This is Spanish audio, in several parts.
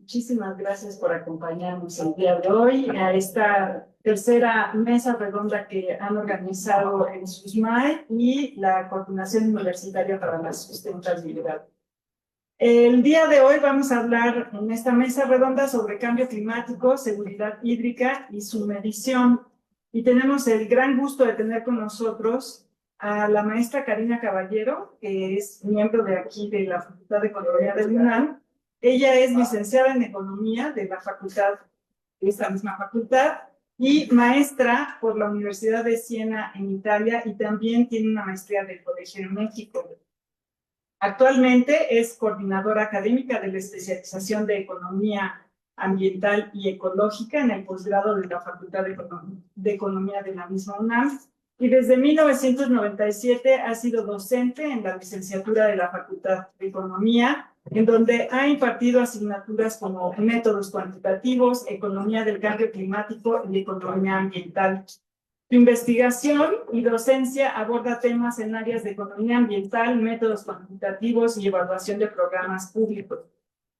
Muchísimas gracias por acompañarnos el día de hoy a esta tercera mesa redonda que han organizado el SUSMAE y la Coordinación Universitaria para la Sustentabilidad. El día de hoy vamos a hablar en esta mesa redonda sobre cambio climático, seguridad hídrica y su medición. Y tenemos el gran gusto de tener con nosotros a la maestra Karina Caballero, que es miembro de aquí de la Facultad de Economía del UNAM. Ella es licenciada en Economía de la facultad, de esta misma facultad, y maestra por la Universidad de Siena en Italia, y también tiene una maestría del Colegio en México. Actualmente es coordinadora académica de la especialización de Economía Ambiental y Ecológica en el posgrado de la Facultad de Economía de la misma UNAM, y desde 1997 ha sido docente en la licenciatura de la Facultad de Economía, en donde ha impartido asignaturas como métodos cuantitativos, economía del cambio climático y economía ambiental. Su investigación y docencia aborda temas en áreas de economía ambiental, métodos cuantitativos y evaluación de programas públicos.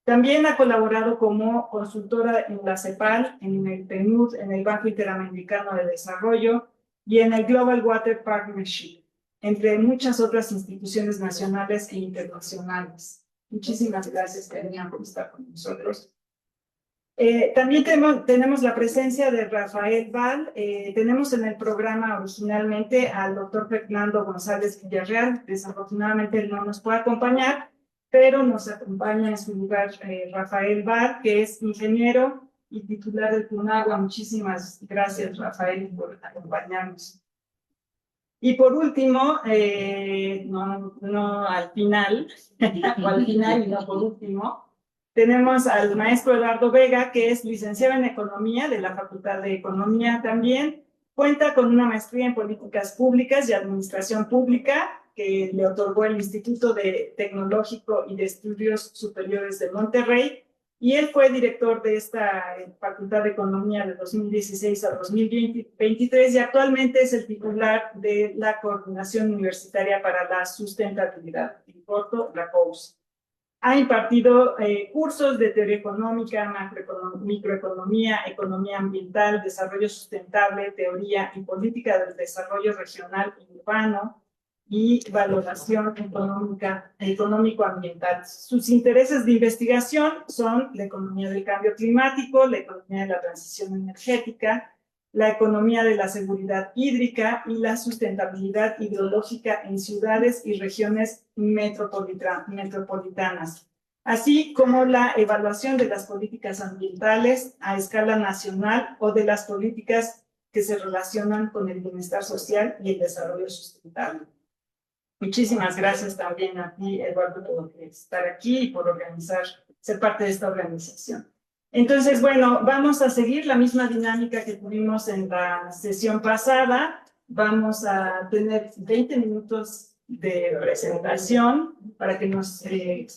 También ha colaborado como consultora en la CEPAL, en el PNUD, en el Banco Interamericano de Desarrollo y en el Global Water Partnership, entre muchas otras instituciones nacionales e internacionales. Muchísimas gracias, Karina, por estar con nosotros. También tenemos la presencia de Rafael Val. Tenemos en el programa originalmente al doctor Fernando González Villarreal. Desafortunadamente él no nos puede acompañar, pero nos acompaña en su lugar Rafael Val, que es ingeniero y titular del CONAGUA. Muchísimas gracias, Rafael, por acompañarnos. Y por último, no al final, o al final y no por último, tenemos al maestro Eduardo Vega, que es licenciado en Economía de la Facultad de Economía también. Cuenta con una maestría en Políticas Públicas y Administración Pública, que le otorgó el Instituto Tecnológico y de Estudios Superiores de Monterrey. Y él fue director de esta Facultad de Economía de 2016 a 2023 y actualmente es el titular de la Coordinación Universitaria para la Sustentabilidad, en corto, la COUS. Ha impartido cursos de teoría económica, microeconomía, economía ambiental, desarrollo sustentable, teoría y política del desarrollo regional y urbano y valoración económico-ambiental. Sus intereses de investigación son la economía del cambio climático, la economía de la transición energética, la economía de la seguridad hídrica y la sustentabilidad hidrológica en ciudades y regiones metropolitanas, así como la evaluación de las políticas ambientales a escala nacional o de las políticas que se relacionan con el bienestar social y el desarrollo sustentable. Muchísimas gracias también a ti, Eduardo, por estar aquí y por ser parte de esta organización. Entonces, bueno, vamos a seguir la misma dinámica que tuvimos en la sesión pasada. Vamos a tener 20 minutos de presentación para que nos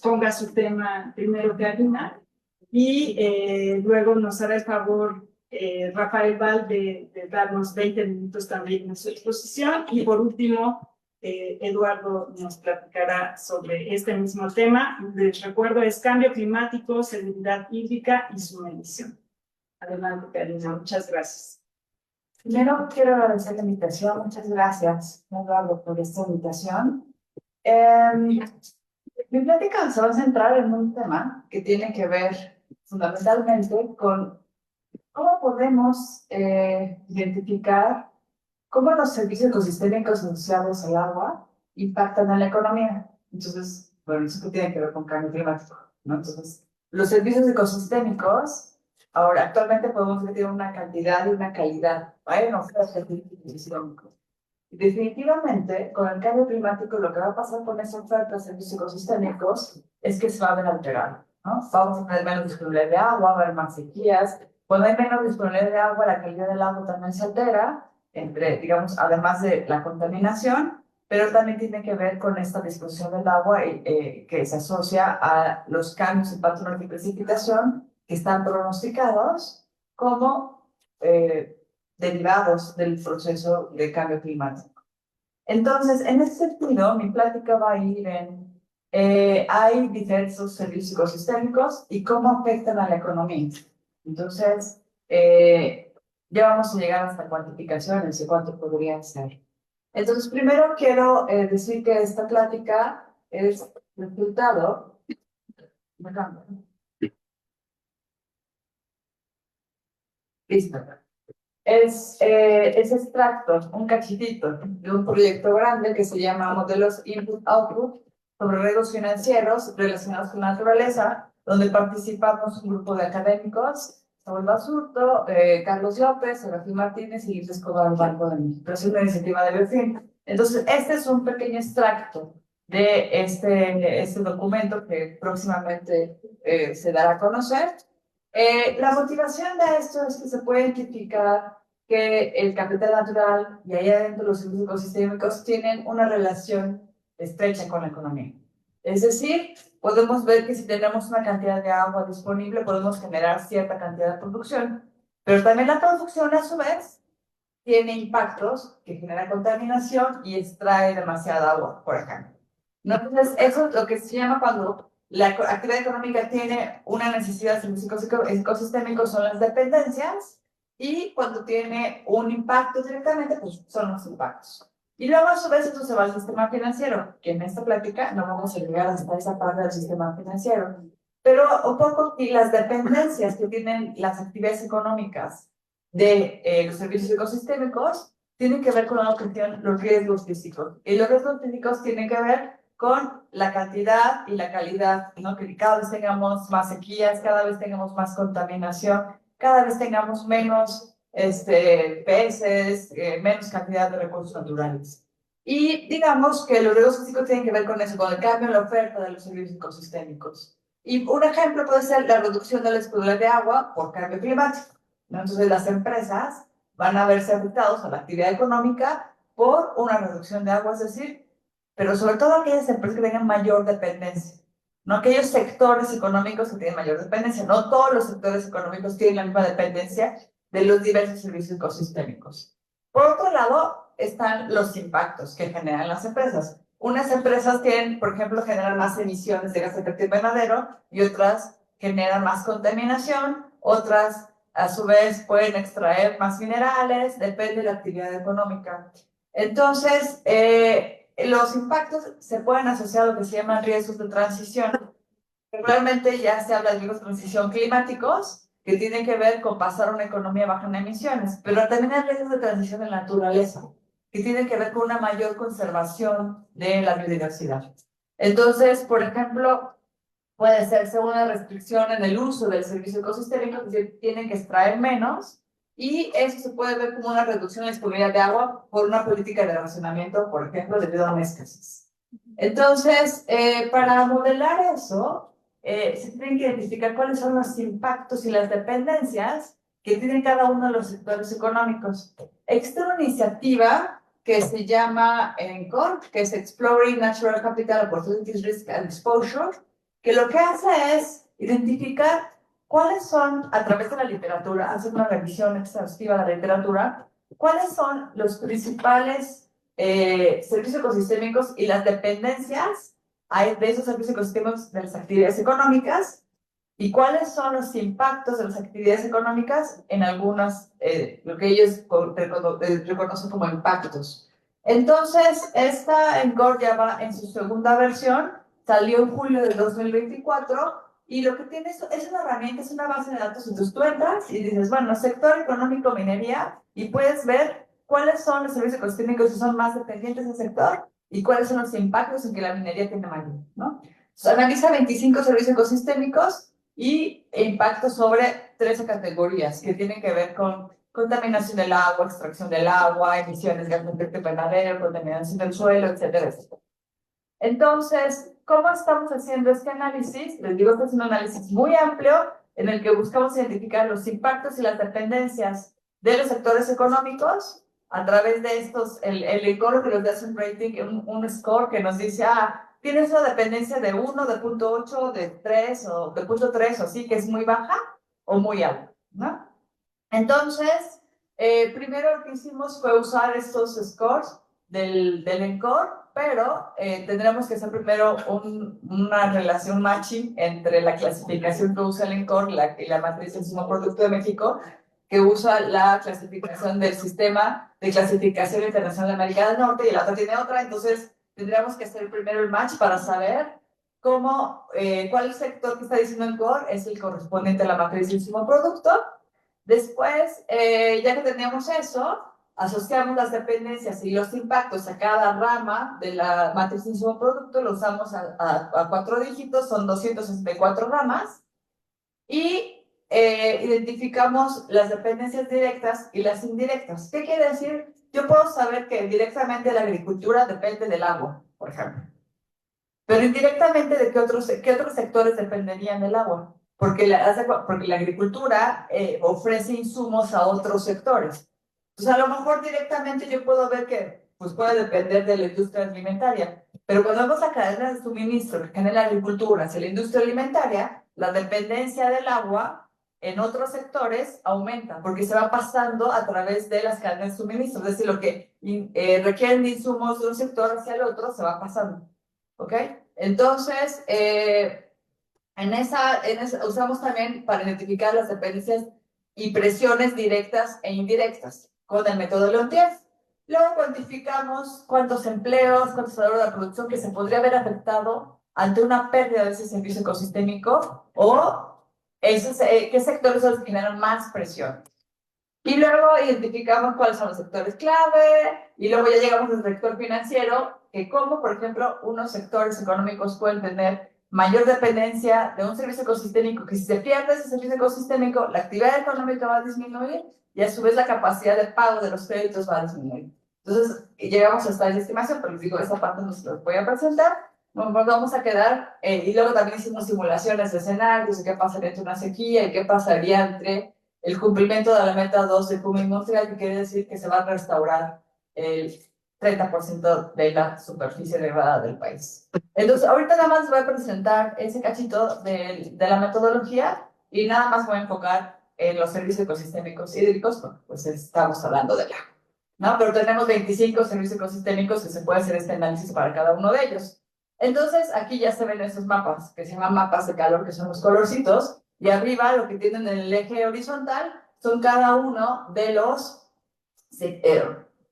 ponga su tema primero, Karina, y luego nos hará el favor Rafael Val de darnos 20 minutos también en su exposición, y por último Eduardo nos platicará sobre este mismo tema. Les recuerdo, es cambio climático, seguridad hídrica y su medición. Adelante, Karina. Muchas gracias. Primero quiero agradecer la invitación. Muchas gracias, Eduardo, por esta invitación. Mi plática se va a centrar en un tema que tiene que ver fundamentalmente con cómo podemos identificar cómo los servicios ecosistémicos asociados al agua impactan en la economía. Entonces, bueno, eso tiene que ver con cambio climático, ¿no? Entonces, los servicios ecosistémicos, ahora, actualmente podemos decir una cantidad y una calidad. Bueno, definitivamente, con el cambio climático, lo que va a pasar con esa oferta de servicios ecosistémicos es que se va a ver alterado, ¿no? Vamos a tener menos disponibilidad de agua, va a haber más sequías. Cuando hay menos disponibilidad de agua, la calidad del agua también se altera, digamos, además de la contaminación, pero también tiene que ver con esta disposición del agua que se asocia a los cambios en patrones de precipitación que están pronosticados como derivados del proceso de cambio climático. Entonces, en ese sentido, mi plática va a ir en hay diversos servicios ecosistémicos y cómo afectan a la economía. Entonces, ya vamos a llegar hasta cuantificaciones de cuánto podrían ser. Entonces, primero quiero decir que esta plática es resultado. Listo. Es extracto, un cachitito de un proyecto grande que se llama Modelos Input-Output sobre riesgos financieros relacionados con la naturaleza, donde participamos un grupo de académicos, Saúl Basurto, Carlos López, Serafín Martínez y Luis Escobar Banco de México. Es una iniciativa de BFIN. Entonces, este es un pequeño extracto de este documento que próximamente se dará a conocer. La motivación de esto es que se puede identificar que el capital natural y ahí adentro los servicios ecosistémicos tienen una relación estrecha con la economía. Es decir, podemos ver que si tenemos una cantidad de agua disponible, podemos generar cierta cantidad de producción, pero también la producción, a su vez, tiene impactos que genera contaminación y extrae demasiada agua, por ejemplo. Entonces, eso es lo que se llama cuando la actividad económica tiene una necesidad de servicios ecosistémicos, son las dependencias, y cuando tiene un impacto directamente, pues son los impactos. Y luego, a su vez, eso se va al sistema financiero, que en esta plática no vamos a llegar hasta esa parte del sistema financiero. Pero un poco, y las dependencias que tienen las actividades económicas de los servicios ecosistémicos tienen que ver con la cuestión, los riesgos físicos. Y los riesgos físicos tienen que ver con la cantidad y la calidad, ¿no? Que cada vez tengamos más sequías, cada vez tengamos más contaminación, cada vez tengamos menos peces, menos cantidad de recursos naturales. Y digamos que los riesgos físicos tienen que ver con eso, con el cambio en la oferta de los servicios ecosistémicos. Y un ejemplo puede ser la reducción de la disponibilidad de agua por cambio climático, ¿no? Entonces las empresas van a verse afectados a la actividad económica por una reducción de agua, es decir, pero sobre todo aquellas empresas que tengan mayor dependencia, no aquellos sectores económicos que tienen mayor dependencia. No todos los sectores económicos tienen la misma dependencia de los diversos servicios ecosistémicos. Por otro lado, están los impactos que generan las empresas. Unas empresas tienen, por ejemplo, generan más emisiones de gas de efecto invernadero y otras generan más contaminación, otras a su vez pueden extraer más minerales, depende de la actividad económica. Entonces, los impactos se pueden asociar a lo que se llaman riesgos de transición. Regularmente ya se habla de riesgos de transición climáticos, que tienen que ver con pasar a una economía baja en emisiones, pero también hay riesgos de transición en la naturaleza, que tienen que ver con una mayor conservación de la biodiversidad. Entonces, por ejemplo, puede ser una restricción en el uso del servicio ecosistémico, que tienen que extraer menos, y eso se puede ver como una reducción en la disponibilidad de agua por una política de racionamiento, por ejemplo, debido a una escasez. Entonces, para modelar eso, se tienen que identificar cuáles son los impactos y las dependencias que tienen cada uno de los sectores económicos. Existe una iniciativa que se llama ENCOR, que es Exploring Natural Capital Opportunities, Risk and Exposure, que lo que hace es identificar cuáles son, a través de la literatura, hace una revisión exhaustiva de la literatura, cuáles son los principales servicios ecosistémicos y las dependencias de esos servicios ecosistémicos de las actividades económicas, y cuáles son los impactos de las actividades económicas en algunas, lo que ellos reconocen como impactos. Entonces, esta ENCOR ya va en su segunda versión, salió en julio de 2024, y lo que tiene es una herramienta, es una base de datos. Entonces tú entras y dices, bueno, sector económico, minería, y puedes ver cuáles son los servicios ecosistémicos que son más dependientes del sector y cuáles son los impactos en que la minería tiene mayor, ¿no? Entonces, analiza 25 servicios ecosistémicos y impactos sobre 13 categorías que tienen que ver con contaminación del agua, extracción del agua, emisiones de gas de efecto invernadero, contaminación del suelo, etcétera, etcétera. Entonces, ¿cómo estamos haciendo este análisis? Les digo que es un análisis muy amplio en el que buscamos identificar los impactos y las dependencias de los sectores económicos a través de estos, el ENCOR que nos hace un rating, un score que nos dice, tienes una dependencia de 1, de 0.8, de 3 o de 0.3, o sí, que es muy baja o muy alta, ¿no? Entonces, primero lo que hicimos fue usar estos scores del ENCOR, pero tendremos que hacer primero una relación matching entre la clasificación que usa el ENCOR y la matriz del sumo producto de México, que usa la clasificación del Sistema de Clasificación Internacional de América del Norte, y la otra tiene otra. Entonces tendríamos que hacer primero el match para saber cuál sector que está diciendo ENCOR es el correspondiente a la matriz del sumo producto. Después, ya que tenemos eso, asociamos las dependencias y los impactos a cada rama de la matriz de insumo producto, lo usamos a 4 dígitos, son 264 ramas, y identificamos las dependencias directas y las indirectas. ¿Qué quiere decir? Yo puedo saber que directamente la agricultura depende del agua, por ejemplo, pero indirectamente de qué otros sectores dependerían del agua, porque la agricultura ofrece insumos a otros sectores. Entonces, a lo mejor directamente yo puedo ver que pues, puede depender de la industria alimentaria, pero cuando vamos a cadenas de suministro que genera la agricultura hacia la industria alimentaria, la dependencia del agua en otros sectores aumenta, porque se va pasando a través de las cadenas de suministro, es decir, lo que requieren de insumos de un sector hacia el otro se va pasando, ¿ok? Entonces, usamos también para identificar las dependencias y presiones directas e indirectas con el método Leontief. Luego cuantificamos cuántos empleos, cuántos valor de la producción que se podría haber afectado ante una pérdida de ese servicio ecosistémico, o qué sectores son los que generan más presión. Y luego identificamos cuáles son los sectores clave, y luego ya llegamos al sector financiero, que como, por ejemplo, unos sectores económicos pueden tener mayor dependencia de un servicio ecosistémico, que si se pierde ese servicio ecosistémico, la actividad económica va a disminuir, y a su vez la capacidad de pago de los créditos va a disminuir. Entonces, llegamos hasta esa estimación, pero les digo, esa parte no se los voy a presentar. Nos vamos a quedar, y luego también hicimos simulaciones de escenarios de qué pasaría entre una sequía y qué pasaría entre el cumplimiento de la meta 2 de Puma Industrial, que quiere decir que se va a restaurar el 30% de la superficie degradada del país. Entonces, ahorita nada más les voy a presentar ese cachito de la metodología, y nada más voy a enfocar en los servicios ecosistémicos hídricos, porque pues estamos hablando de agua, ¿no? Pero tenemos 25 servicios ecosistémicos que se puede hacer este análisis para cada uno de ellos. Entonces, aquí ya se ven esos mapas, que se llaman mapas de calor, que son los colorcitos, y arriba lo que tienen en el eje horizontal son cada uno de los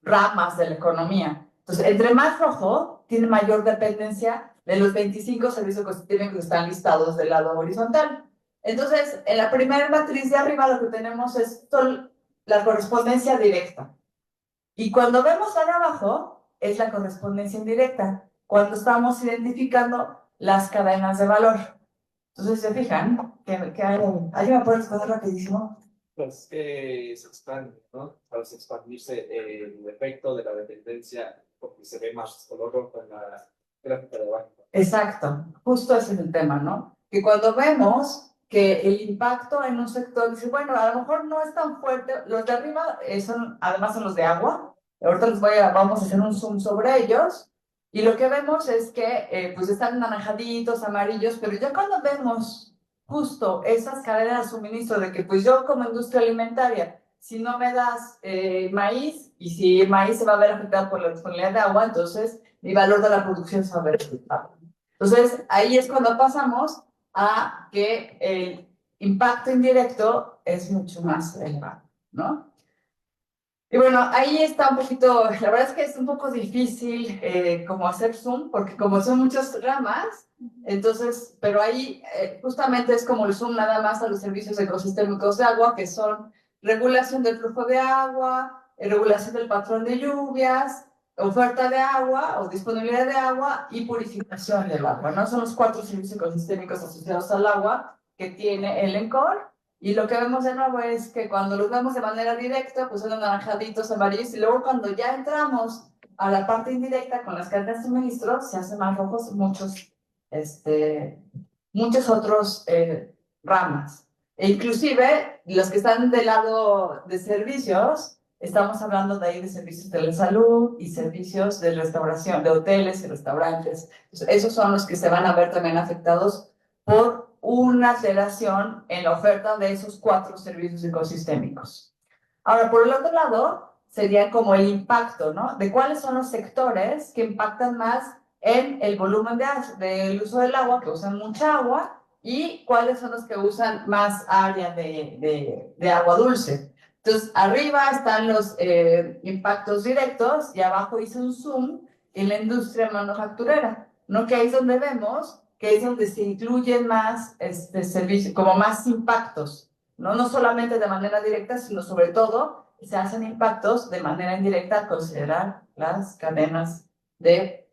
ramas de la economía. Entonces, entre más rojo, tiene mayor dependencia de los 25 servicios ecosistémicos que están listados del lado horizontal. Entonces, en la primera matriz de arriba lo que tenemos es la correspondencia directa. Y cuando vemos ahora abajo, es la correspondencia indirecta, cuando estamos identificando las cadenas de valor. Entonces, ¿se fijan? ¿Alguien me puede responder rapidísimo? Pues se expande, ¿no? Para expandirse el efecto de la dependencia, porque se ve más color rojo en la gráfica de abajo. Exacto, justo ese es el tema, ¿no? Que cuando vemos que el impacto en un sector, dice, bueno, a lo mejor no es tan fuerte, los de arriba además son los de agua, ahorita vamos a hacer un zoom sobre ellos, y lo que vemos es que pues están naranjaditos, amarillos, pero ya cuando vemos justo esas cadenas de suministro de que pues yo como industria alimentaria, si no me das maíz, y si el maíz se va a ver afectado por la disponibilidad de agua, entonces mi valor de la producción se va a ver afectado. Entonces, ahí es cuando pasamos a que el impacto indirecto es mucho más elevado, ¿no? Y bueno, ahí está un poquito, la verdad es que es un poco difícil como hacer zoom, porque como son muchas ramas, entonces, pero ahí justamente es como el zoom nada más a los servicios ecosistémicos de agua, que son regulación del flujo de agua, regulación del patrón de lluvias, oferta de agua o disponibilidad de agua y purificación del agua, ¿no? Son los 4 servicios ecosistémicos asociados al agua que tiene el ENCOR. Y lo que vemos de nuevo es que cuando los vemos de manera directa, pues son naranjaditos, amarillos, y luego cuando ya entramos a la parte indirecta con las cadenas de suministro, se hacen más rojos muchos otros ramas. E inclusive, los que están del lado de servicios, estamos hablando de ahí de servicios de la salud y servicios de restauración, de hoteles y restaurantes. Entonces, esos son los que se van a ver también afectados por una alteración en la oferta de esos 4 servicios ecosistémicos. Ahora, por el otro lado, sería como el impacto, ¿no? De cuáles son los sectores que impactan más en el volumen del uso del agua, que usan mucha agua, y cuáles son los que usan más área de agua dulce. Entonces, arriba están los impactos directos y abajo hice un zoom en la industria manufacturera, ¿no? Que ahí es donde vemos que es donde se incluyen más servicios, como más impactos, ¿no? No solamente de manera directa, sino sobre todo se hacen impactos de manera indirecta al considerar las cadenas de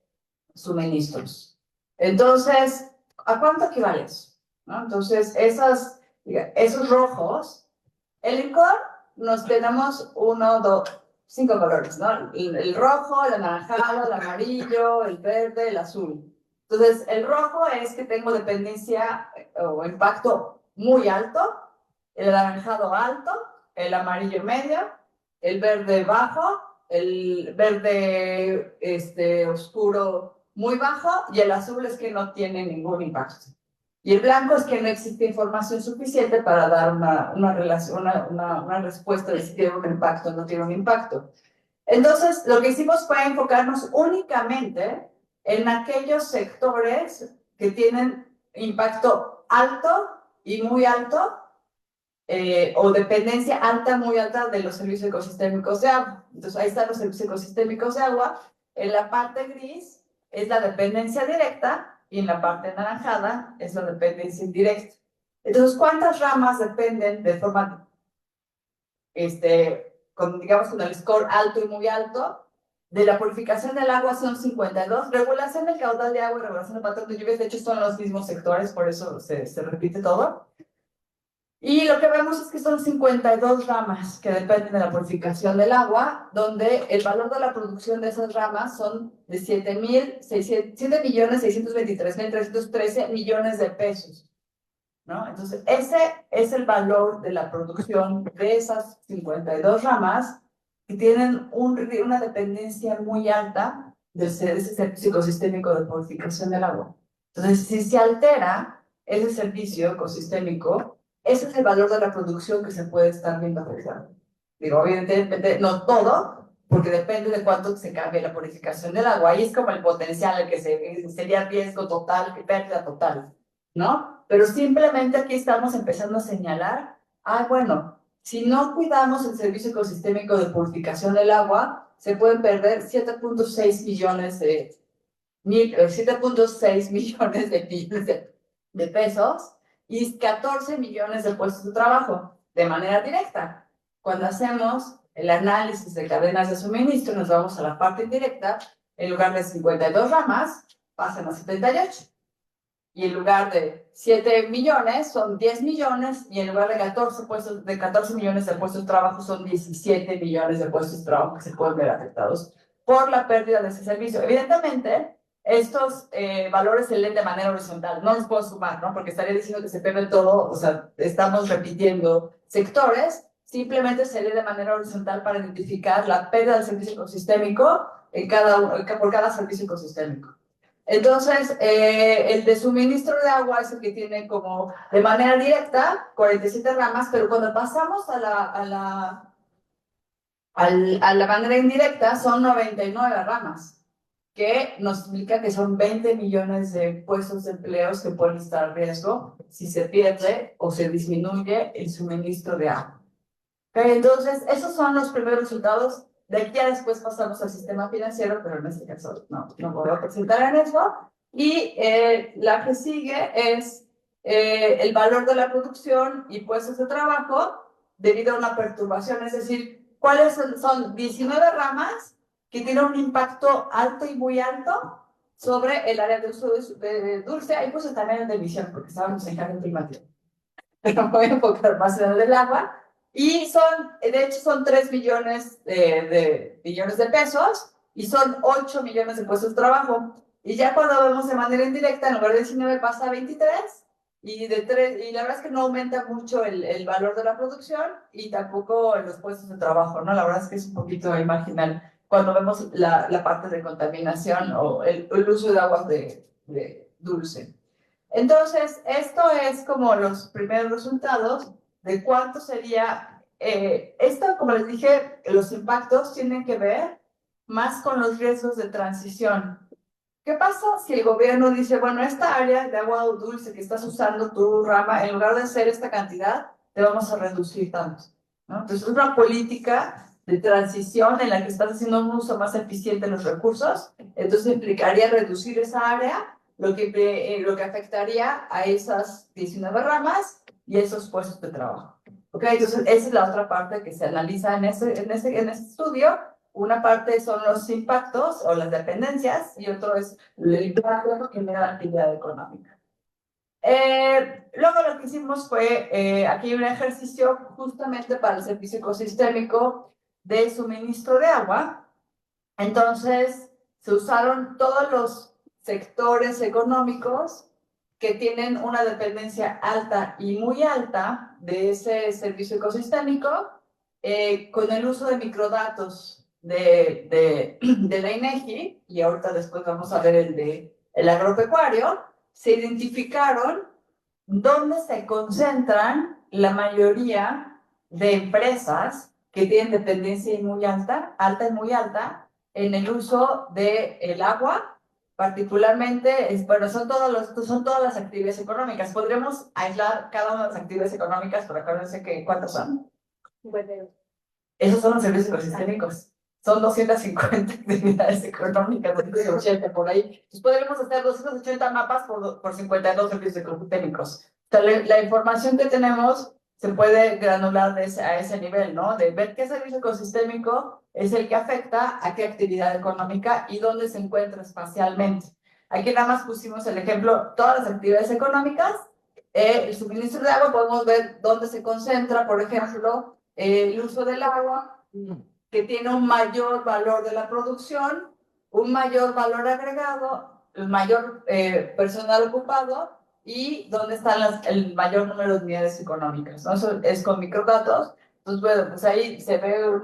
suministros. Entonces, ¿a cuánto equivale eso? ¿No? Entonces, esos rojos, el licor, nos tenemos 5 colores, ¿no? El rojo, el anaranjado, el amarillo, el verde, el azul. Entonces, el rojo es que tengo dependencia o impacto muy alto, el anaranjado alto, el amarillo medio, el verde bajo, el verde oscuro muy bajo, y el azul es que no tiene ningún impacto. Y el blanco es que no existe información suficiente para dar una respuesta de si tiene un impacto o no tiene un impacto. Entonces, lo que hicimos fue enfocarnos únicamente en aquellos sectores que tienen impacto alto y muy alto, o dependencia alta, muy alta de los servicios ecosistémicos de agua. Entonces, ahí están los servicios ecosistémicos de agua. En la parte gris es la dependencia directa y en la parte anaranjada es la dependencia indirecta. Entonces, ¿cuántas ramas dependen de forma, digamos, con el score alto y muy alto? De la purificación del agua son 52, regulación del caudal de agua y regulación del patrón de lluvias, de hecho son los mismos sectores, por eso se repite todo. Y lo que vemos es que son 52 ramas que dependen de la purificación del agua, donde el valor de la producción de esas ramas son de 7.623.313 millones de pesos, ¿no? Entonces, ese es el valor de la producción de esas 52 ramas que tienen una dependencia muy alta de ese servicio ecosistémico de purificación del agua. Entonces, si se altera ese servicio ecosistémico, ese es el valor de la producción que se puede estar viendo afectado. Digo, evidentemente, no todo, porque depende de cuánto se cambie la purificación del agua. Ahí es como el potencial, el que sería riesgo total, pérdida total, ¿no? Pero simplemente aquí estamos empezando a señalar, bueno, si no cuidamos el servicio ecosistémico de purificación del agua, se pueden perder 7.6 millones de pesos y 14 millones de puestos de trabajo de manera directa. Cuando hacemos el análisis de cadenas de suministro, nos vamos a la parte indirecta, en lugar de 52 ramas, pasan a 78. Y en lugar de 7 millones, son 10 millones, y en lugar de 14 millones de puestos de trabajo, son 17 millones de puestos de trabajo que se pueden ver afectados por la pérdida de ese servicio. Evidentemente, estos valores se leen de manera horizontal, no los puedo sumar, ¿no? Porque estaría diciendo que se pierde todo, o sea, estamos repitiendo sectores, simplemente se lee de manera horizontal para identificar la pérdida del servicio ecosistémico por cada servicio ecosistémico. Entonces, el de suministro de agua es el que tiene como de manera directa 47 ramas, pero cuando pasamos a la manera indirecta son 99 ramas, que nos explica que son 20 millones de puestos de empleos que pueden estar en riesgo si se pierde o se disminuye el suministro de agua. ¿Okay? Entonces, esos son los primeros resultados. De aquí a después pasamos al sistema financiero, pero en este caso no voy a presentar en eso. Y la que sigue es el valor de la producción y puestos de trabajo debido a una perturbación, es decir, ¿cuáles son 19 ramas que tienen un impacto alto y muy alto sobre el área de uso de dulce? Ahí puse también el de emisión, porque estábamos en cambio climático. Pero voy a enfocar más en el del agua. Y de hecho son 3 billones de pesos y son 8 millones de puestos de trabajo. Y ya cuando vemos de manera indirecta, en lugar de 19 pasa a 23, y la verdad es que no aumenta mucho el valor de la producción y tampoco los puestos de trabajo, ¿no? La verdad es que es un poquito marginal cuando vemos la parte de contaminación o el uso de aguas de dulce. Entonces, esto es como los primeros resultados de cuánto sería esto, como les dije, los impactos tienen que ver más con los riesgos de transición. ¿Qué pasa si el gobierno dice, bueno, esta área de agua dulce que estás usando tu rama, en lugar de hacer esta cantidad, te vamos a reducir tanto, ¿no? Entonces, es una política de transición en la que estás haciendo un uso más eficiente de los recursos, entonces implicaría reducir esa área, lo que afectaría a esas 19 ramas y esos puestos de trabajo. ¿Ok? Entonces, esa es la otra parte que se analiza en este estudio. Una parte son los impactos o las dependencias y otro es el impacto que genera la actividad económica. Luego lo que hicimos fue, aquí un ejercicio justamente para el servicio ecosistémico de suministro de agua. Entonces, se usaron todos los sectores económicos que tienen una dependencia alta y muy alta de ese servicio ecosistémico, con el uso de microdatos de la INEGI, y ahorita después vamos a ver el agropecuario. Se identificaron dónde se concentran la mayoría de empresas que tienen dependencia muy alta, alta y muy alta, en el uso del agua, particularmente, bueno, son todas las actividades económicas. Podremos aislar cada una de las actividades económicas, pero acuérdense que ¿cuántas son? Bueno. Esos son los servicios ecosistémicos. Son 250 actividades económicas, 280 por ahí. Entonces podremos hacer 280 mapas por 52 servicios ecosistémicos. O sea, la información que tenemos se puede granular a ese nivel, ¿no? De ver qué servicio ecosistémico es el que afecta a qué actividad económica y dónde se encuentra espacialmente. Aquí nada más pusimos el ejemplo, todas las actividades económicas. El suministro de agua, podemos ver dónde se concentra, por ejemplo, el uso del agua, que tiene un mayor valor de la producción, un mayor valor agregado, el mayor personal ocupado y dónde están el mayor número de unidades económicas, ¿no? Eso es con microdatos. Entonces, bueno, pues ahí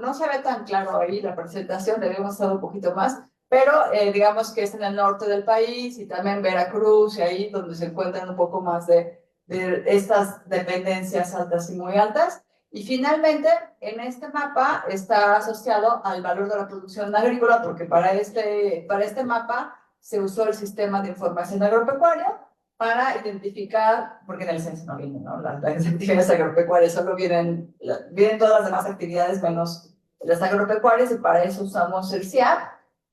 no se ve tan claro ahí la presentación, debemos hacer un poquito más, pero digamos que es en el norte del país y también Veracruz y ahí donde se encuentran un poco más de estas dependencias altas y muy altas. Y finalmente, en este mapa está asociado al valor de la producción agrícola, porque para este mapa se usó el sistema de información agropecuaria para identificar, porque en el censo no vienen, ¿no? Las actividades agropecuarias, solo vienen todas las demás actividades menos las agropecuarias, y para eso usamos el CIAP.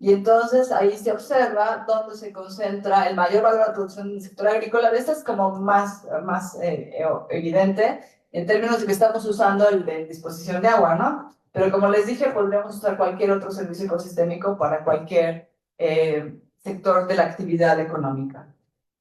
Y entonces ahí se observa dónde se concentra el mayor valor de la producción en el sector agrícola. Esto es como más evidente en términos de que estamos usando el de disposición de agua, ¿no? Pero como les dije, podríamos usar cualquier otro servicio ecosistémico para cualquier sector de la actividad económica.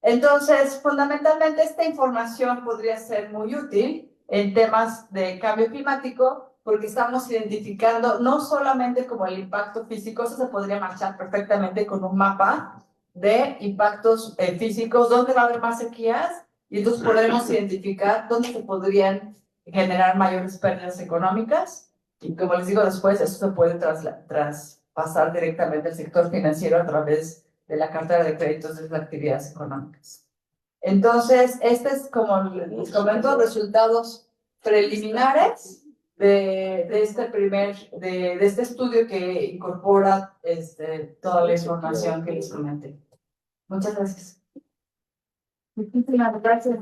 Entonces, fundamentalmente, esta información podría ser muy útil en temas de cambio climático, porque estamos identificando no solamente como el impacto físico, eso se podría marchar perfectamente con un mapa de impactos físicos, dónde va a haber más sequías, y entonces podremos identificar dónde se podrían generar mayores pérdidas económicas. Y como les digo después, eso se puede traspasar directamente al sector financiero a través de la cartera de créditos de las actividades económicas. Entonces, este es, como les comento, resultados preliminares de este estudio que incorpora toda la información que les comenté. Muchas gracias. Muchísimas gracias.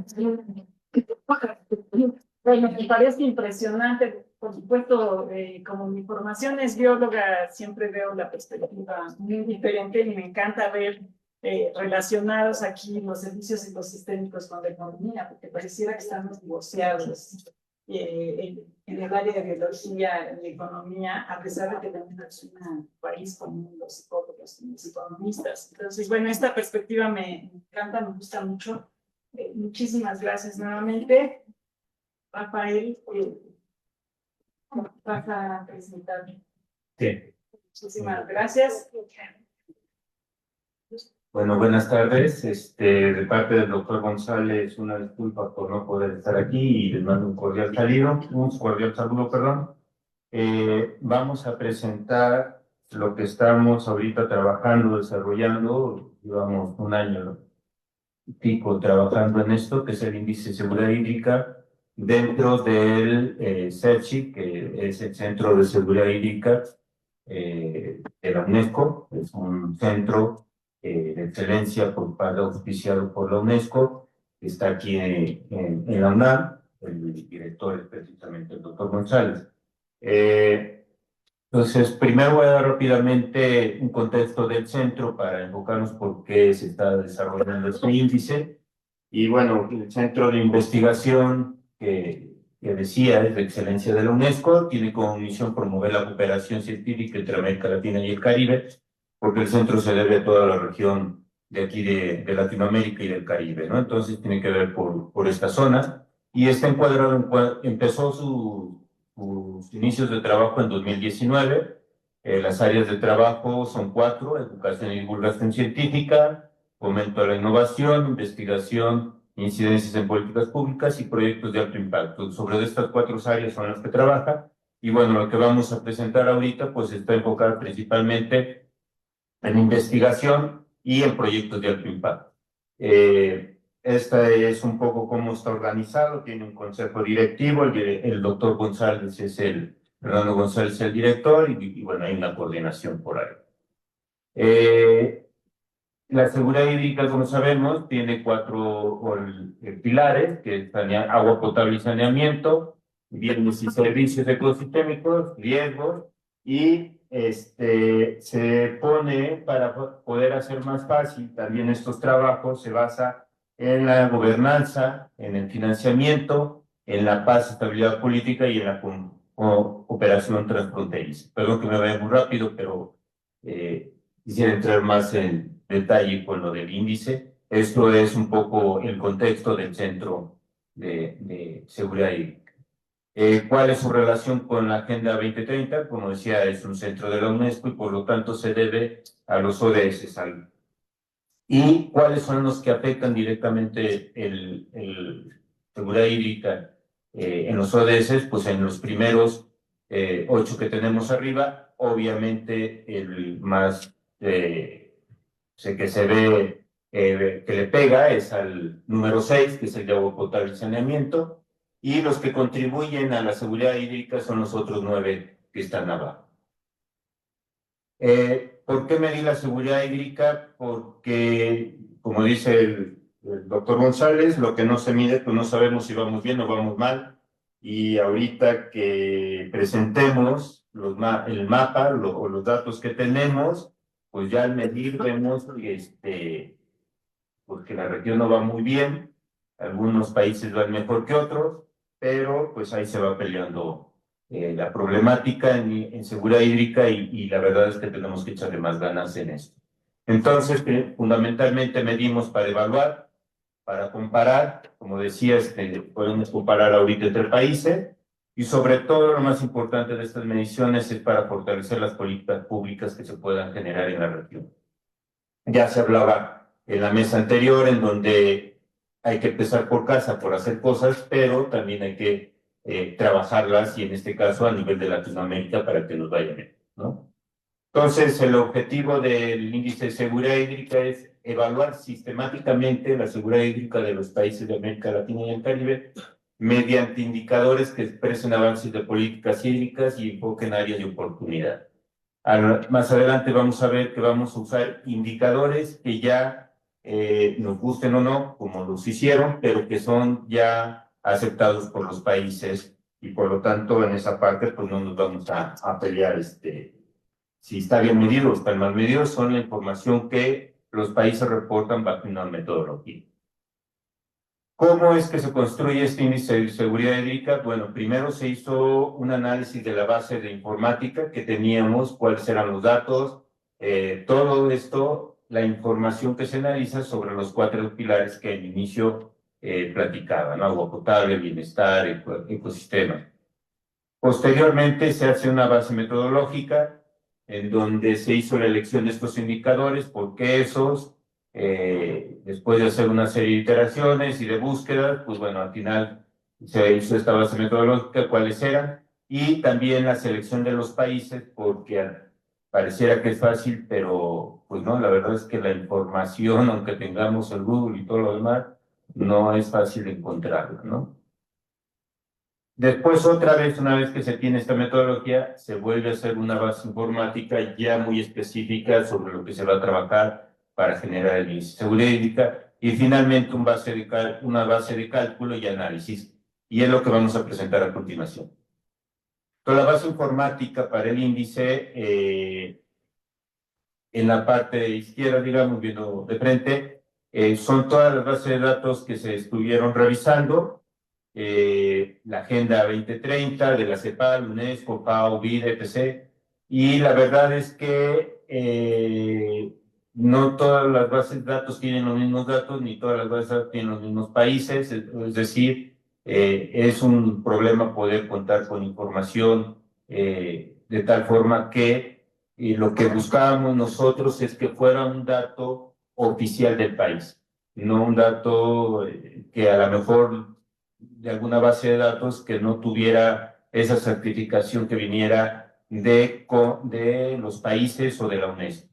Bueno, me parece impresionante. Por supuesto, como mi formación es bióloga, siempre veo la perspectiva muy diferente y me encanta ver relacionados aquí los servicios ecosistémicos con la economía, porque pareciera que estamos divorciados en el área de biología y economía, a pesar de que también es un país con los psicólogos y los economistas. Entonces, bueno, esta perspectiva me encanta, me gusta mucho. Muchísimas gracias nuevamente. Rafael, vas a presentar. Sí. Muchísimas gracias. Bueno, buenas tardes. De parte del doctor González, una disculpa por no poder estar aquí y les mando un cordial saludo, perdón. Vamos a presentar lo que estamos ahorita trabajando, desarrollando. Llevamos un año y pico trabajando en esto, que es el índice de seguridad hídrica dentro del CERCI, que es el Centro de Seguridad Hídrica de la UNESCO. Es un centro de excelencia auspiciado por la UNESCO, que está aquí en la UNAM. El director es precisamente el doctor González. Entonces, primero voy a dar rápidamente un contexto del centro para enfocarnos por qué se está desarrollando este índice. Y bueno, el centro de investigación que decía es de excelencia de la UNESCO, tiene como misión promover la cooperación científica entre América Latina y el Caribe, porque el centro se debe a toda la región de aquí de Latinoamérica y del Caribe, ¿no? Entonces tiene que ver por esta zona. Y está encuadrado, empezó sus inicios de trabajo en 2019. Las áreas de trabajo son 4: educación y divulgación científica, fomento a la innovación, investigación, incidencias en políticas públicas y proyectos de alto impacto. Sobre estas 4 áreas son las que trabaja. Y bueno, lo que vamos a presentar ahorita pues está enfocado principalmente en investigación y en proyectos de alto impacto. Esta es un poco cómo está organizado, tiene un consejo directivo, el doctor González Fernando González es el director y bueno, hay una coordinación por ahí. La seguridad hídrica, como sabemos, tiene 4 pilares, que es agua potable y saneamiento, bienes y servicios ecosistémicos, riesgos, y se pone para poder hacer más fácil también estos trabajos, se basa en la gobernanza, en el financiamiento, en la paz, estabilidad política y en la cooperación transfronteriza. Perdón que me vaya muy rápido, pero quisiera entrar más en detalle con lo del índice. Esto es un poco el contexto del Centro de Seguridad Hídrica. ¿Cuál es su relación con la Agenda 2030? Como decía, es un centro de la UNESCO y por lo tanto se debe a los ODS. ¿Y cuáles son los que afectan directamente el seguridad hídrica en los ODS? Pues en los primeros 8 que tenemos arriba, obviamente el más sé que se ve que le pega es al número 6, que es el de agua potable y saneamiento, y los que contribuyen a la seguridad hídrica son los otros 9 que están abajo. ¿Por qué medir la seguridad hídrica? Porque, como dice el doctor González, lo que no se mide, pues no sabemos si vamos bien o vamos mal, y ahorita que presentemos el mapa o los datos que tenemos, pues ya al medir vemos porque la región no va muy bien, algunos países van mejor que otros, pero pues ahí se va peleando la problemática en seguridad hídrica y la verdad es que tenemos que echarle más ganas en esto. Entonces, fundamentalmente medimos para evaluar, para comparar, como decía, podemos comparar ahorita entre países, y sobre todo lo más importante de estas mediciones es para fortalecer las políticas públicas que se puedan generar en la región. Ya se hablaba en la mesa anterior en donde hay que empezar por casa, por hacer cosas, pero también hay que trabajarlas y en este caso a nivel de Latinoamérica para que nos vaya bien, ¿no? Entonces, el objetivo del índice de seguridad hídrica es evaluar sistemáticamente la seguridad hídrica de los países de América Latina y el Caribe mediante indicadores que expresen avances de políticas hídricas y enfoquen áreas de oportunidad. Más adelante vamos a ver que vamos a usar indicadores que ya nos gusten o no, como los hicieron, pero que son ya aceptados por los países y por lo tanto en esa parte pues no nos vamos a pelear si está bien medido o está mal medido, son la información que los países reportan bajo una metodología. ¿Cómo es que se construye este índice de seguridad hídrica? Bueno, primero se hizo un análisis de la base de informática que teníamos, cuáles eran los datos, todo esto, la información que se analiza sobre los 4 pilares que al inicio platicaba, ¿no? Agua potable, bienestar, ecosistema. Posteriormente se hace una base metodológica en donde se hizo la elección de estos indicadores, porque esos después de hacer una serie de iteraciones y de búsquedas, pues bueno, al final se hizo esta base metodológica, cuáles eran, y también la selección de los países, porque pareciera que es fácil, pero pues no, la verdad es que la información, aunque tengamos el Google y todo lo demás, no es fácil encontrarla, ¿no? Después, otra vez, una vez que se tiene esta metodología, se vuelve a hacer una base informática ya muy específica sobre lo que se va a trabajar para generar el índice de seguridad hídrica y finalmente una base de cálculo y análisis. Y es lo que vamos a presentar a continuación. Toda la base informática para el índice, en la parte izquierda, digamos, viendo de frente, son todas las bases de datos que se estuvieron revisando. La Agenda 2030 de la CEPAL, UNESCO, FAO, BID, etc. Y la verdad es que no todas las bases de datos tienen los mismos datos, ni todas las bases de datos tienen los mismos países, es decir, es un problema poder contar con información de tal forma que lo que buscábamos nosotros es que fuera un dato oficial del país, no un dato que a lo mejor de alguna base de datos que no tuviera esa certificación que viniera de los países o de la UNESCO.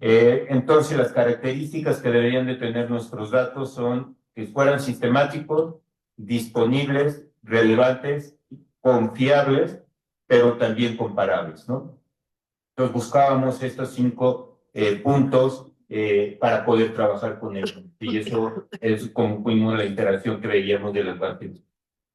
Entonces, las características que deberían de tener nuestros datos son que fueran sistemáticos, disponibles, relevantes, confiables, pero también comparables, ¿no? Entonces, buscábamos estos 5 puntos para poder trabajar con ellos. Y eso es como fuimos la interacción que veíamos de las partes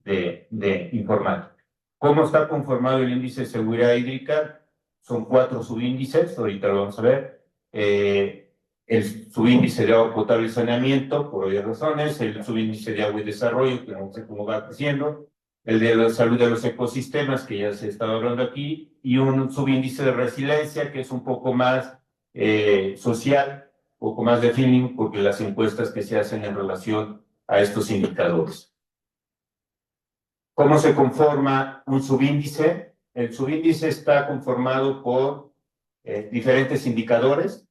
de informática. ¿Cómo está conformado el índice de seguridad hídrica? Son 4 subíndices, ahorita lo vamos a ver. El subíndice de agua potable y saneamiento, por obvias razones, el subíndice de agua y desarrollo, que no sé cómo va creciendo, el de la salud de los ecosistemas, que ya se estaba hablando aquí, y un subíndice de resiliencia, que es un poco más social, un poco más de feeling, porque las encuestas que se hacen en relación a estos indicadores. ¿Cómo se conforma un subíndice? El subíndice está conformado por diferentes indicadores.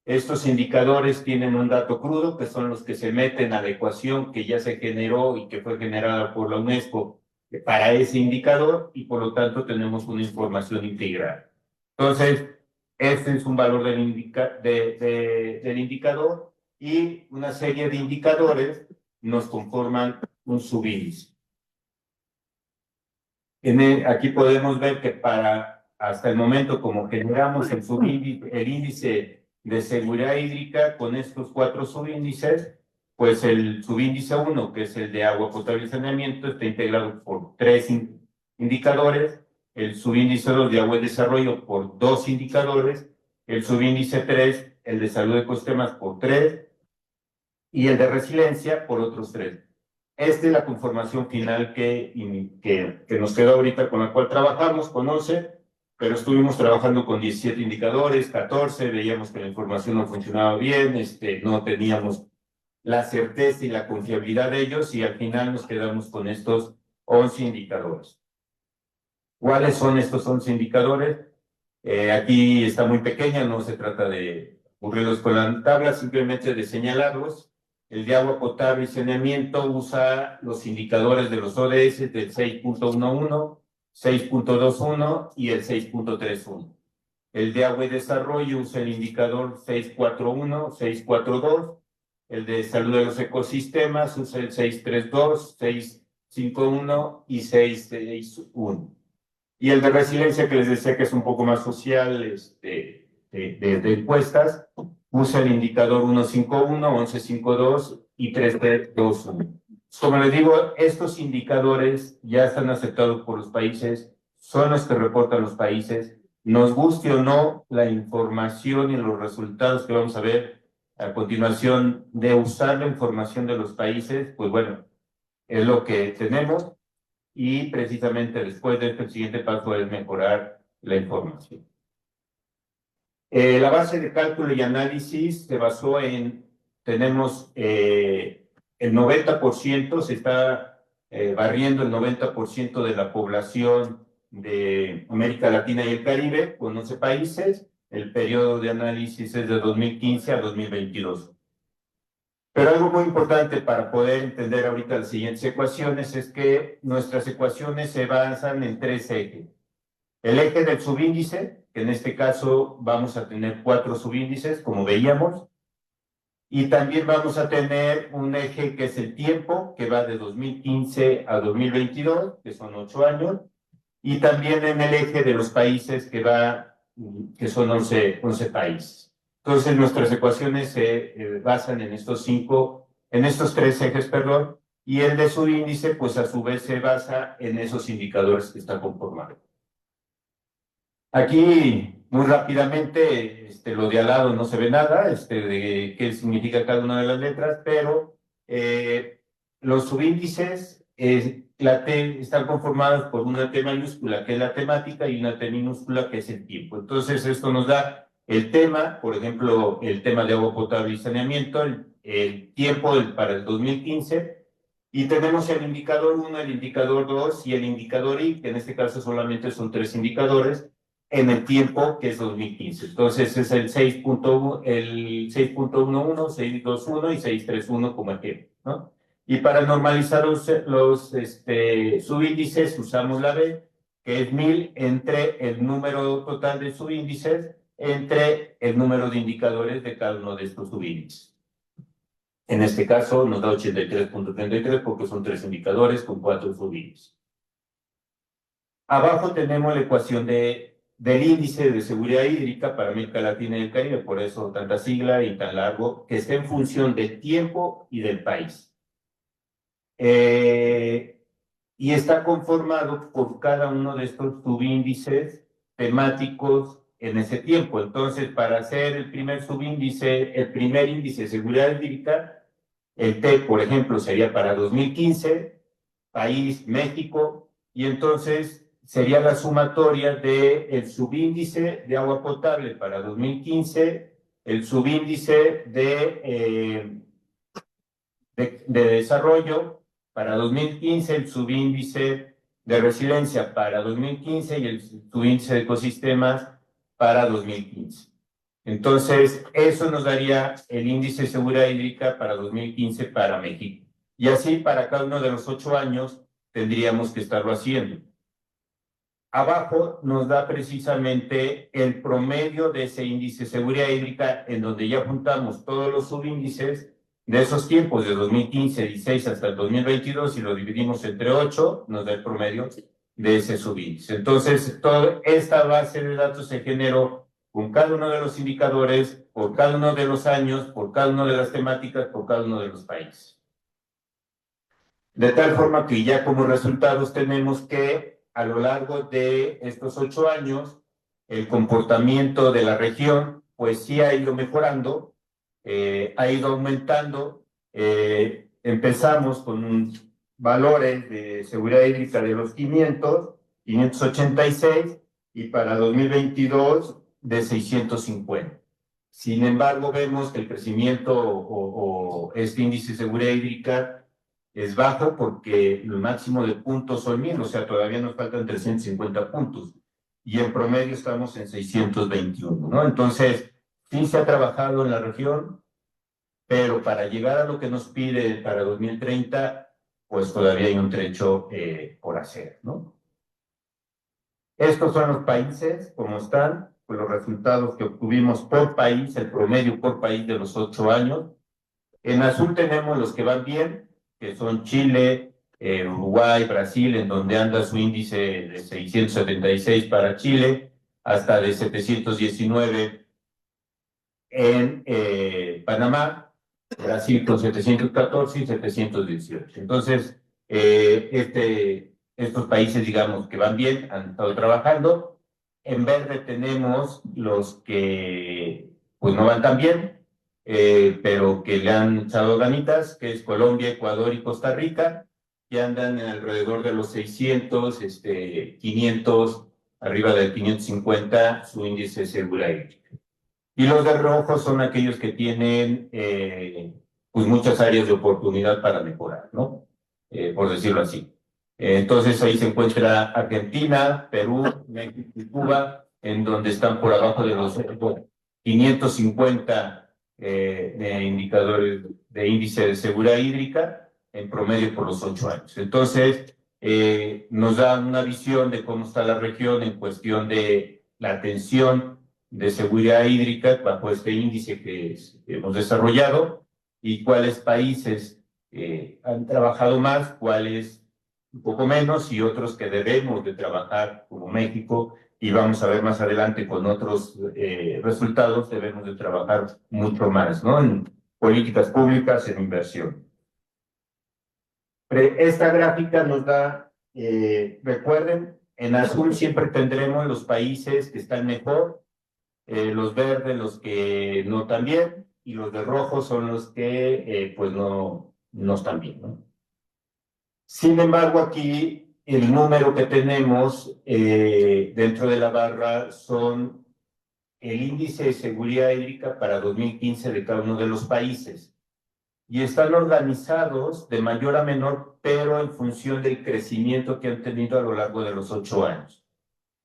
Estos indicadores tienen un dato crudo, que son los que se meten a la ecuación que ya se generó y que fue generada por la UNESCO para ese indicador, y por lo tanto tenemos una información integral. Entonces, este es un valor del indicador, y una serie de indicadores nos conforman un subíndice. Aquí podemos ver que hasta el momento, como generamos el índice de seguridad hídrica con estos 4 subíndices, pues el subíndice 1, que es el de agua potable y saneamiento, está integrado por 3 indicadores, el subíndice 2 de agua y desarrollo por 2 indicadores, el subíndice 3, el de salud de ecosistemas, por 3, y el de resiliencia por otros 3. Esta es la conformación final que nos quedó ahorita, con la cual trabajamos con 11, pero estuvimos trabajando con 17 indicadores, 14, veíamos que la información no funcionaba bien, no teníamos la certeza y la confiabilidad de ellos, y al final nos quedamos con estos 11 indicadores. ¿Cuáles son estos 11 indicadores? Aquí está muy pequeña, no se trata de aburrirlos con la tabla, simplemente de señalarlos. El de agua potable y saneamiento usa los indicadores de los ODS del 6.11, 6.21 y el 6.31. El de agua y desarrollo usa el indicador 641, 642. El de salud de los ecosistemas usa el 632, 651 y 661. Y el de resiliencia, que les decía que es un poco más social, de encuestas, usa el indicador 151, 1152 y 3321. Como les digo, estos indicadores ya están aceptados por los países, son los que reportan los países. Nos guste o no, la información y los resultados que vamos a ver a continuación de usar la información de los países, pues bueno, es lo que tenemos, y precisamente después de el siguiente paso es mejorar la información. La base de cálculo y análisis se basó tenemos el 90%, se está barriendo el 90% de la población de América Latina y el Caribe, con 11 países. El periodo de análisis es de 2015 a 2022. Pero algo muy importante para poder entender ahorita las siguientes ecuaciones es que nuestras ecuaciones se basan en 3 ejes. El eje del subíndice, que en este caso vamos a tener 4 subíndices, como veíamos. Y también vamos a tener un eje que es el tiempo, que va de 2015 a 2022, que son 8 años, y también en el eje de los países que son 11 países. Entonces, nuestras ecuaciones se basan en estos tres ejes, perdón, y el de subíndice, pues a su vez se basa en esos indicadores que está conformado. Aquí, muy rápidamente, lo de al lado no se ve nada, de qué significa cada una de las letras, pero los subíndices, la T, están conformados por una T mayúscula, que es la temática, y una T minúscula, que es el tiempo. Entonces, esto nos da el tema, por ejemplo, el tema de agua potable y saneamiento, el tiempo para el 2015, y tenemos el indicador 1, el indicador 2 y el indicador I, que en este caso solamente son 3 indicadores, en el tiempo que es 2015. Entonces es el 6.11, 6.21 y 6.31 como ejemplo, ¿no? Y para normalizar los subíndices usamos la B, que es 1000 entre el número total de subíndices entre el número de indicadores de cada uno de estos subíndices. En este caso nos da 83.33 porque son 3 indicadores con 4 subíndices. Abajo tenemos la ecuación del índice de seguridad hídrica para América Latina y el Caribe, por eso tanta sigla y tan largo, que está en función del tiempo y del país. Y está conformado por cada uno de estos subíndices temáticos en ese tiempo. Entonces, para hacer el primer subíndice, el primer índice de seguridad hídrica, el T, por ejemplo, sería para 2015, país México, y entonces sería la sumatoria del subíndice de agua potable para 2015, el subíndice de desarrollo para 2015, el subíndice de resiliencia para 2015 y el subíndice de ecosistemas para 2015. Entonces, eso nos daría el índice de seguridad hídrica para 2015 para México. Y así para cada uno de los 8 años tendríamos que estarlo haciendo. Abajo nos da precisamente el promedio de ese índice de seguridad hídrica, en donde ya juntamos todos los subíndices de esos tiempos, de 2015, 16 hasta el 2022, y lo dividimos entre 8, nos da el promedio de ese subíndice. Entonces, toda esta base de datos se generó con cada uno de los indicadores, por cada uno de los años, por cada una de las temáticas, por cada uno de los países. De tal forma que ya como resultados tenemos que a lo largo de estos 8 años, el comportamiento de la región, pues sí ha ido mejorando, ha ido aumentando. Empezamos con valores de seguridad hídrica de los 586, y para 2022 de 650. Sin embargo, vemos que el crecimiento o este índice de seguridad hídrica es bajo porque el máximo de puntos son 1000, o sea, todavía nos faltan 350 puntos. Y en promedio estamos en 621, ¿no? Entonces, sí se ha trabajado en la región, pero para llegar a lo que nos pide para 2030, pues todavía hay un trecho por hacer, ¿no? Estos son los países, como están, pues los resultados que obtuvimos por país, el promedio por país de los 8 años. En azul tenemos los que van bien, que son Chile, Uruguay, Brasil, en donde anda su índice de 676 para Chile, hasta de 719 en Panamá, Brasil con 714 y 718. Entonces, estos países, digamos, que van bien, han estado trabajando. En verde tenemos los que pues no van tan bien, pero que le han echado ganitas, que es Colombia, Ecuador y Costa Rica, que andan en alrededor de los 600, 500, arriba del 550, su índice de seguridad hídrica. Y los de rojo son aquellos que tienen pues muchas áreas de oportunidad para mejorar, ¿no? Por decirlo así. Entonces ahí se encuentra Argentina, Perú, México y Cuba, en donde están por abajo de los 550 de indicadores de índice de seguridad hídrica en promedio por los 8 años. Entonces, nos da una visión de cómo está la región en cuestión de la atención de seguridad hídrica bajo este índice que hemos desarrollado y cuáles países han trabajado más, cuáles un poco menos y otros que debemos de trabajar como México y vamos a ver más adelante con otros resultados, debemos de trabajar mucho más, ¿no? En políticas públicas, en inversión. Esta gráfica nos da, recuerden, en azul siempre tendremos los países que están mejor, los verdes los que no tan bien y los de rojo son los que pues no están bien, ¿no? Sin embargo, aquí el número que tenemos dentro de la barra son el índice de seguridad hídrica para 2015 de cada uno de los países. Y están organizados de mayor a menor, pero en función del crecimiento que han tenido a lo largo de los 8 años.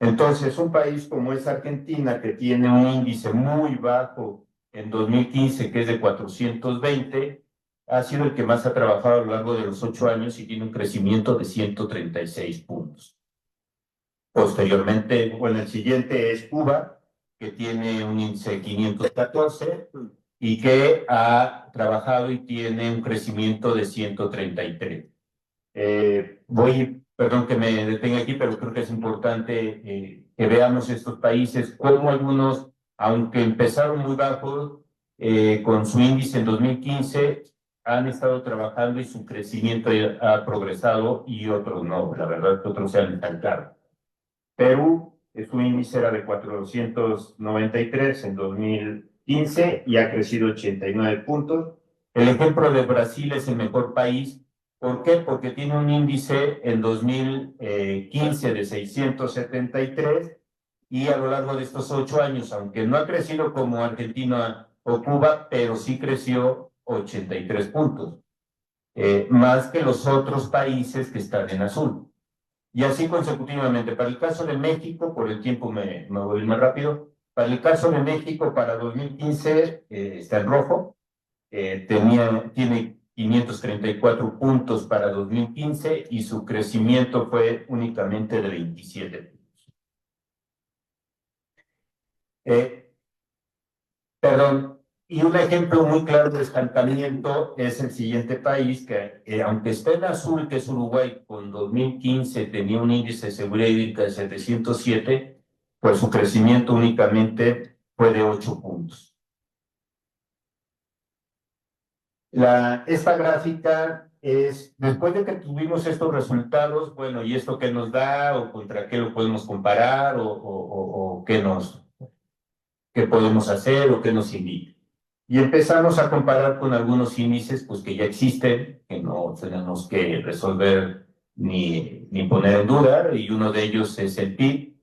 Entonces, un país como es Argentina, que tiene un índice muy bajo en 2015, que es de 420, ha sido el que más ha trabajado a lo largo de los 8 años y tiene un crecimiento de 136 puntos. Posteriormente, bueno, el siguiente es Cuba, que tiene un índice de 514 y que ha trabajado y tiene un crecimiento de 133. Perdón que me detenga aquí, pero creo que es importante que veamos estos países, como algunos, aunque empezaron muy bajos, con su índice en 2015, han estado trabajando y su crecimiento ha progresado y otros no, la verdad es que otros se han estancado. Perú, su índice era de 493 en 2015 y ha crecido 89 puntos. El ejemplo de Brasil es el mejor país. ¿Por qué? Porque tiene un índice en 2015 de 673 y a lo largo de estos 8 años, aunque no ha crecido como Argentina o Cuba, pero sí creció 83 puntos, más que los otros países que están en azul. Y así consecutivamente. Para el caso de México, por el tiempo me voy más rápido, para el caso de México para 2015 está en rojo, tiene 534 puntos para 2015 y su crecimiento fue únicamente de 27 puntos. Perdón, y un ejemplo muy claro de estancamiento es el siguiente país, que aunque está en azul, que es Uruguay, con 2015 tenía un índice de seguridad hídrica de 707, pues su crecimiento únicamente fue de 8 puntos. Esta gráfica es, después de que tuvimos estos resultados, bueno, ¿y esto qué nos da? ¿O contra qué lo podemos comparar? ¿O qué podemos hacer? ¿O qué nos indica? Y empezamos a comparar con algunos índices pues, que ya existen, que no tenemos que resolver ni poner en duda, y uno de ellos es el PIB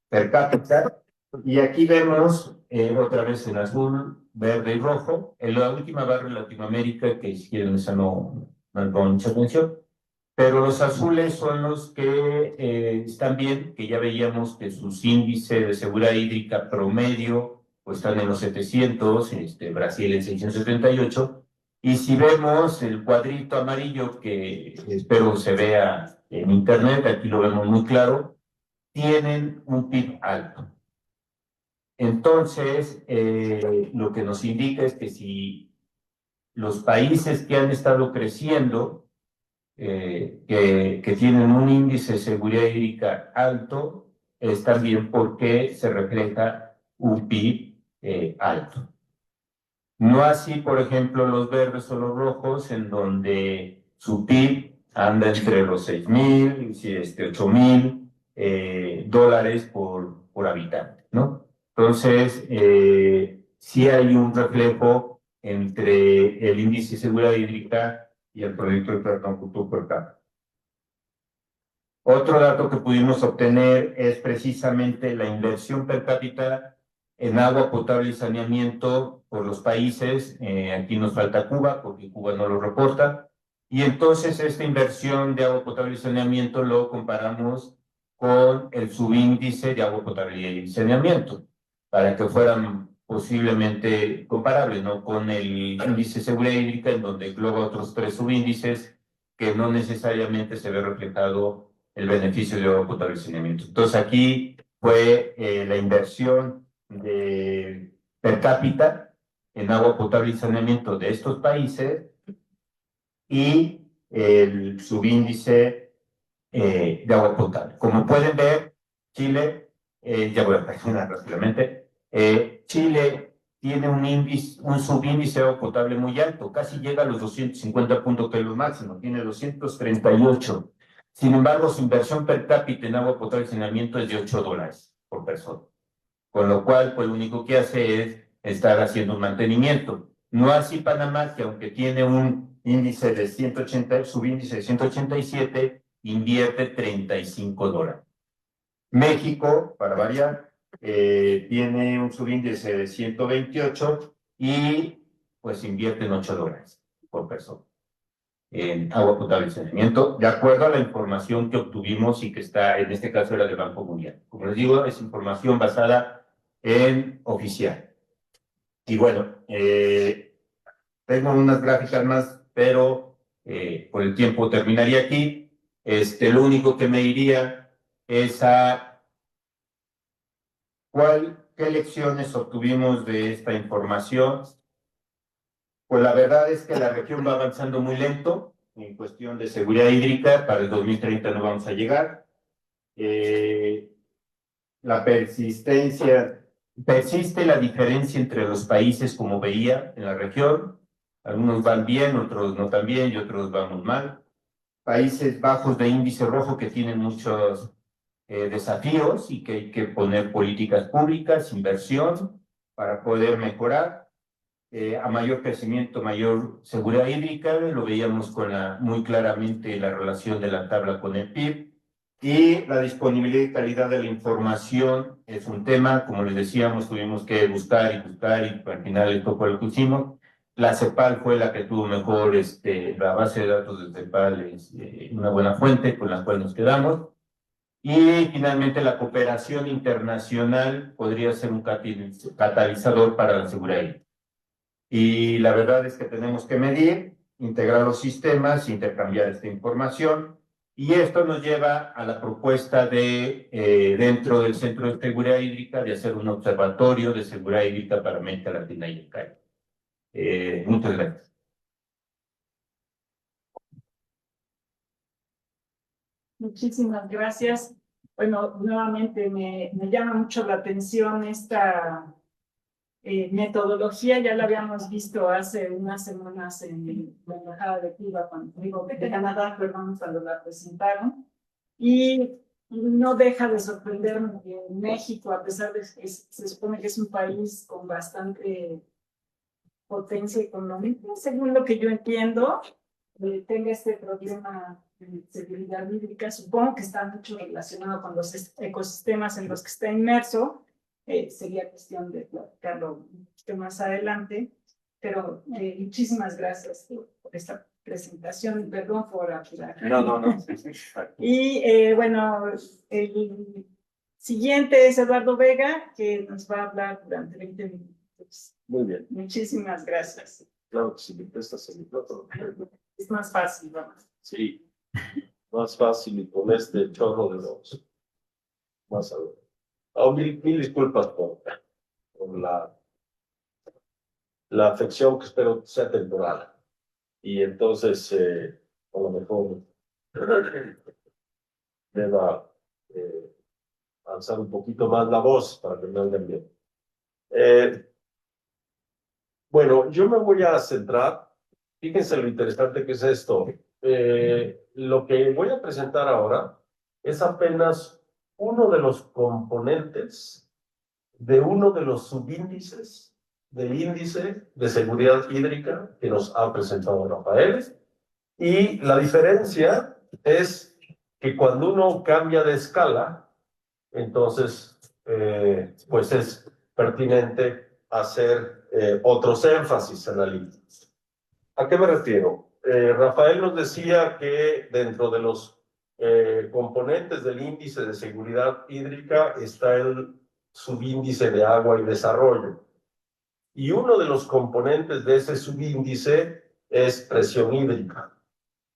per cápita. Y aquí vemos otra vez en azul, verde y rojo, en la última barra en Latinoamérica, que si quieren esa no con mucha atención, pero los azules son los que están bien, que ya veíamos que sus índices de seguridad hídrica promedio pues están en los 700, Brasil en 678, y si vemos el cuadrito amarillo, que espero se vea en internet, aquí lo vemos muy claro, tienen un PIB alto. Entonces, lo que nos indica es que si los países que han estado creciendo, que tienen un índice de seguridad hídrica alto, es también porque se refleja un PIB alto. No así, por ejemplo, los verdes o los rojos, en donde su PIB anda entre los 6,000 y 8,000 dólares por habitante, ¿no? Entonces, sí hay un reflejo entre el índice de seguridad hídrica y el Producto Interno Bruto per cápita. Otro dato que pudimos obtener es precisamente la inversión per cápita en agua potable y saneamiento por los países. Aquí nos falta Cuba, porque Cuba no lo reporta. Y entonces esta inversión de agua potable y saneamiento lo comparamos con el subíndice de agua potable y saneamiento, para que fueran posiblemente comparables, ¿no? Con el índice de seguridad hídrica, en donde engloba otros 3 subíndices que no necesariamente se ve reflejado el beneficio de agua potable y saneamiento. Entonces aquí fue la inversión per cápita en agua potable y saneamiento de estos países y el subíndice de agua potable. Como pueden ver, Chile, ya voy a mencionar rápidamente, Chile tiene un subíndice de agua potable muy alto, casi llega a los 250 puntos, que es lo máximo, tiene 238. Sin embargo, su inversión per cápita en agua potable y saneamiento es de $8 por persona. Con lo cual, pues lo único que hace es estar haciendo un mantenimiento. No así Panamá, que aunque tiene un índice de 180, subíndice de 187, invierte $35. México, para variar, tiene un subíndice de 128 y pues invierten $8 por persona en agua potable y saneamiento, de acuerdo a la información que obtuvimos y que está, en este caso era del Banco Mundial. Como les digo, es información basada en oficial. Y bueno, tengo unas gráficas más, pero por el tiempo terminaría aquí. Lo único que me iría es a qué lecciones obtuvimos de esta información. Pues la verdad es que la región va avanzando muy lento en cuestión de seguridad hídrica. Para el 2030 no vamos a llegar. La persiste la diferencia entre los países, como veía en la región. Algunos van bien, otros no tan bien y otros vamos mal. Países bajos de índice rojo que tienen muchos desafíos y que hay que poner políticas públicas, inversión para poder mejorar. A mayor crecimiento, mayor seguridad hídrica, lo veíamos muy claramente la relación de la tabla con el PIB, y la disponibilidad y calidad de la información es un tema, como les decíamos, tuvimos que buscar y buscar, y al final esto fue lo que hicimos. La CEPAL fue la que tuvo mejor, la base de datos de CEPAL es una buena fuente con la cual nos quedamos. Y finalmente la cooperación internacional podría ser un catalizador para la seguridad hídrica. Y la verdad es que tenemos que medir, integrar los sistemas, intercambiar esta información, y esto nos lleva a la propuesta de, dentro del Centro de Seguridad Hídrica, de hacer un observatorio de seguridad hídrica para América Latina y el Caribe. Muchas gracias. Muchísimas gracias. Bueno, nuevamente me llama mucho la atención esta metodología. Ya la habíamos visto hace unas semanas en la Embajada de Cuba, de Canadá, perdón, cuando la presentaron. Y no deja de sorprenderme que en México, a pesar de que se supone que es un país con bastante potencia económica, según lo que yo entiendo, tenga este problema de seguridad hídrica. Supongo que está mucho relacionado con los ecosistemas en los que está inmerso. Sería cuestión de platicarlo un poquito más adelante, pero muchísimas gracias por esta presentación. Perdón por apurar. No. Y bueno, el siguiente es Eduardo Vega, que nos va a hablar durante 20 minutos. Muy bien, Muchísimas gracias. claro que si me prestas el micrófono. Es más fácil, vamos. Sí, más fácil y con este chorro de voz. Más a ver. Mil disculpas por la afección, que espero sea temporal. Y entonces, a lo mejor deba alzar un poquito más la voz para que me oigan bien. Bueno, yo me voy a centrar. Fíjense lo interesante que es esto. Lo que voy a presentar ahora es apenas uno de los componentes de uno de los subíndices del índice de seguridad hídrica que nos ha presentado Rafael. Y la diferencia es que cuando uno cambia de escala, entonces pues es pertinente hacer otros énfasis en la línea. ¿A qué me refiero? Rafael nos decía que dentro de los componentes del índice de seguridad hídrica está el subíndice de agua y desarrollo. Y uno de los componentes de ese subíndice es presión hídrica.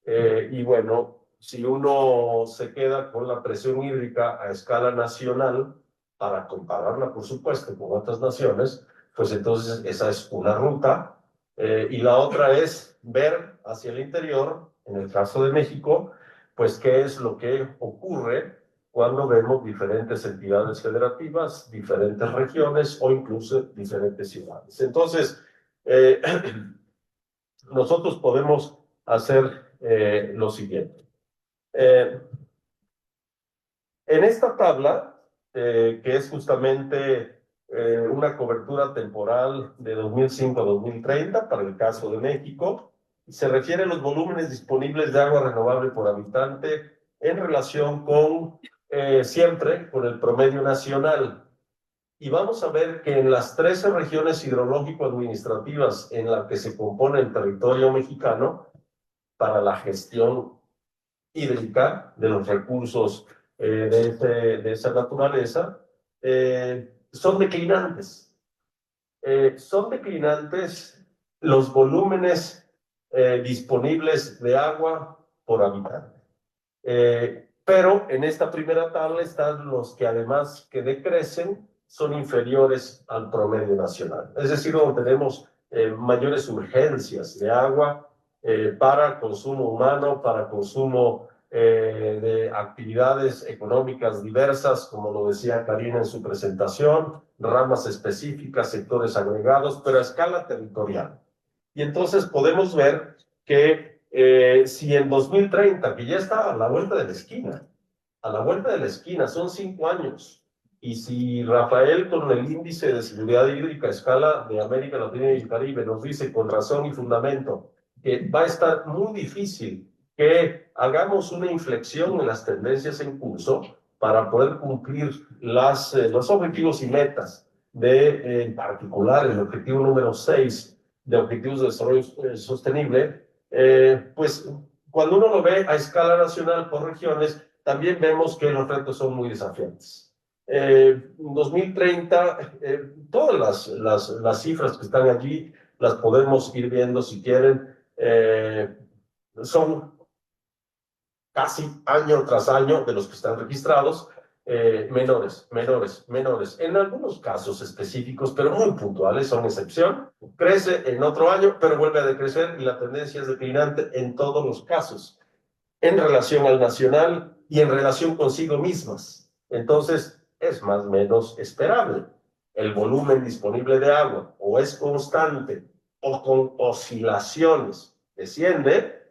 Y bueno, si uno se queda con la presión hídrica a escala nacional, para compararla, por supuesto, con otras naciones, pues entonces esa es una ruta. Y la otra es ver hacia el interior, en el caso de México, pues qué es lo que ocurre cuando vemos diferentes entidades federativas, diferentes regiones o incluso diferentes ciudades. Entonces, nosotros podemos hacer lo siguiente. En esta tabla, que es justamente una cobertura temporal de 2005 a 2030 para el caso de México, se refiere a los volúmenes disponibles de agua renovable por habitante en relación con siempre con el promedio nacional. Y vamos a ver que en las 13 regiones hidrológico-administrativas en las que se compone el territorio mexicano, para la gestión hídrica de los recursos de esa naturaleza, son declinantes. Son declinantes los volúmenes disponibles de agua por habitante. Pero en esta primera tabla están los que además que decrecen son inferiores al promedio nacional. Es decir, donde tenemos mayores urgencias de agua para consumo humano, para consumo de actividades económicas diversas, como lo decía Karina en su presentación, ramas específicas, sectores agregados, pero a escala territorial. Y entonces podemos ver que si en 2030, que ya está a la vuelta de la esquina, son 5 años, y si Rafael con el índice de seguridad hídrica a escala de América Latina y el Caribe nos dice con razón y fundamento que va a estar muy difícil que hagamos una inflexión en las tendencias en curso para poder cumplir los objetivos y metas de, en particular, el objetivo número 6 de Objetivos de Desarrollo Sostenible, pues cuando uno lo ve a escala nacional por regiones, también vemos que los retos son muy desafiantes. 2030, todas las cifras que están allí las podemos ir viendo si quieren, son casi año tras año de los que están registrados, menores. En algunos casos específicos, pero muy puntuales, son excepción. Crece en otro año, pero vuelve a decrecer y la tendencia es declinante en todos los casos, en relación al nacional y en relación consigo mismas. Entonces, es más o menos esperable. El volumen disponible de agua o es constante o con oscilaciones desciende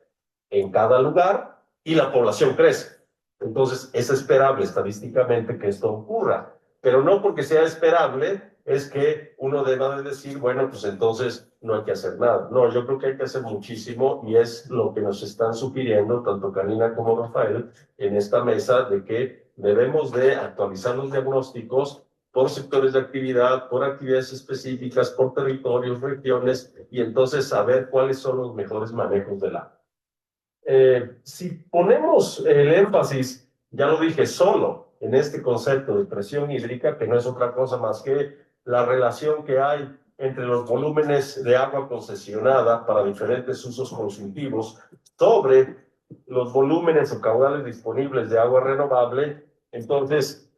en cada lugar y la población crece. Entonces, es esperable estadísticamente que esto ocurra, pero no porque sea esperable es que uno deba de decir, bueno, pues entonces no hay que hacer nada. No, yo creo que hay que hacer muchísimo y es lo que nos están sugiriendo tanto Karina como Rafael en esta mesa de que debemos de actualizar los diagnósticos por sectores de actividad, por actividades específicas, por territorios, regiones, y entonces saber cuáles son los mejores manejos del agua. Si ponemos el énfasis, ya lo dije, solo en este concepto de presión hídrica, que no es otra cosa más que la relación que hay entre los volúmenes de agua concesionada para diferentes usos consultivos sobre los volúmenes o caudales disponibles de agua renovable, entonces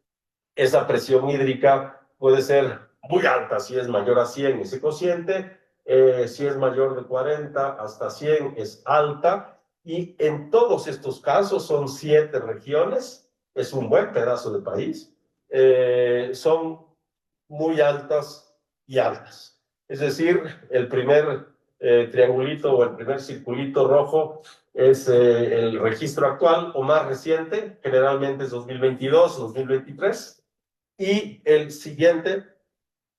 esa presión hídrica puede ser muy alta si es mayor a 100 ese cociente, si es mayor de 40 hasta 100 es alta, y en todos estos casos son 7 regiones, es un buen pedazo de país, son muy altas y altas. Es decir, el primer triangulito o el primer circulito rojo es el registro actual o más reciente, generalmente es 2022, 2023, y el siguiente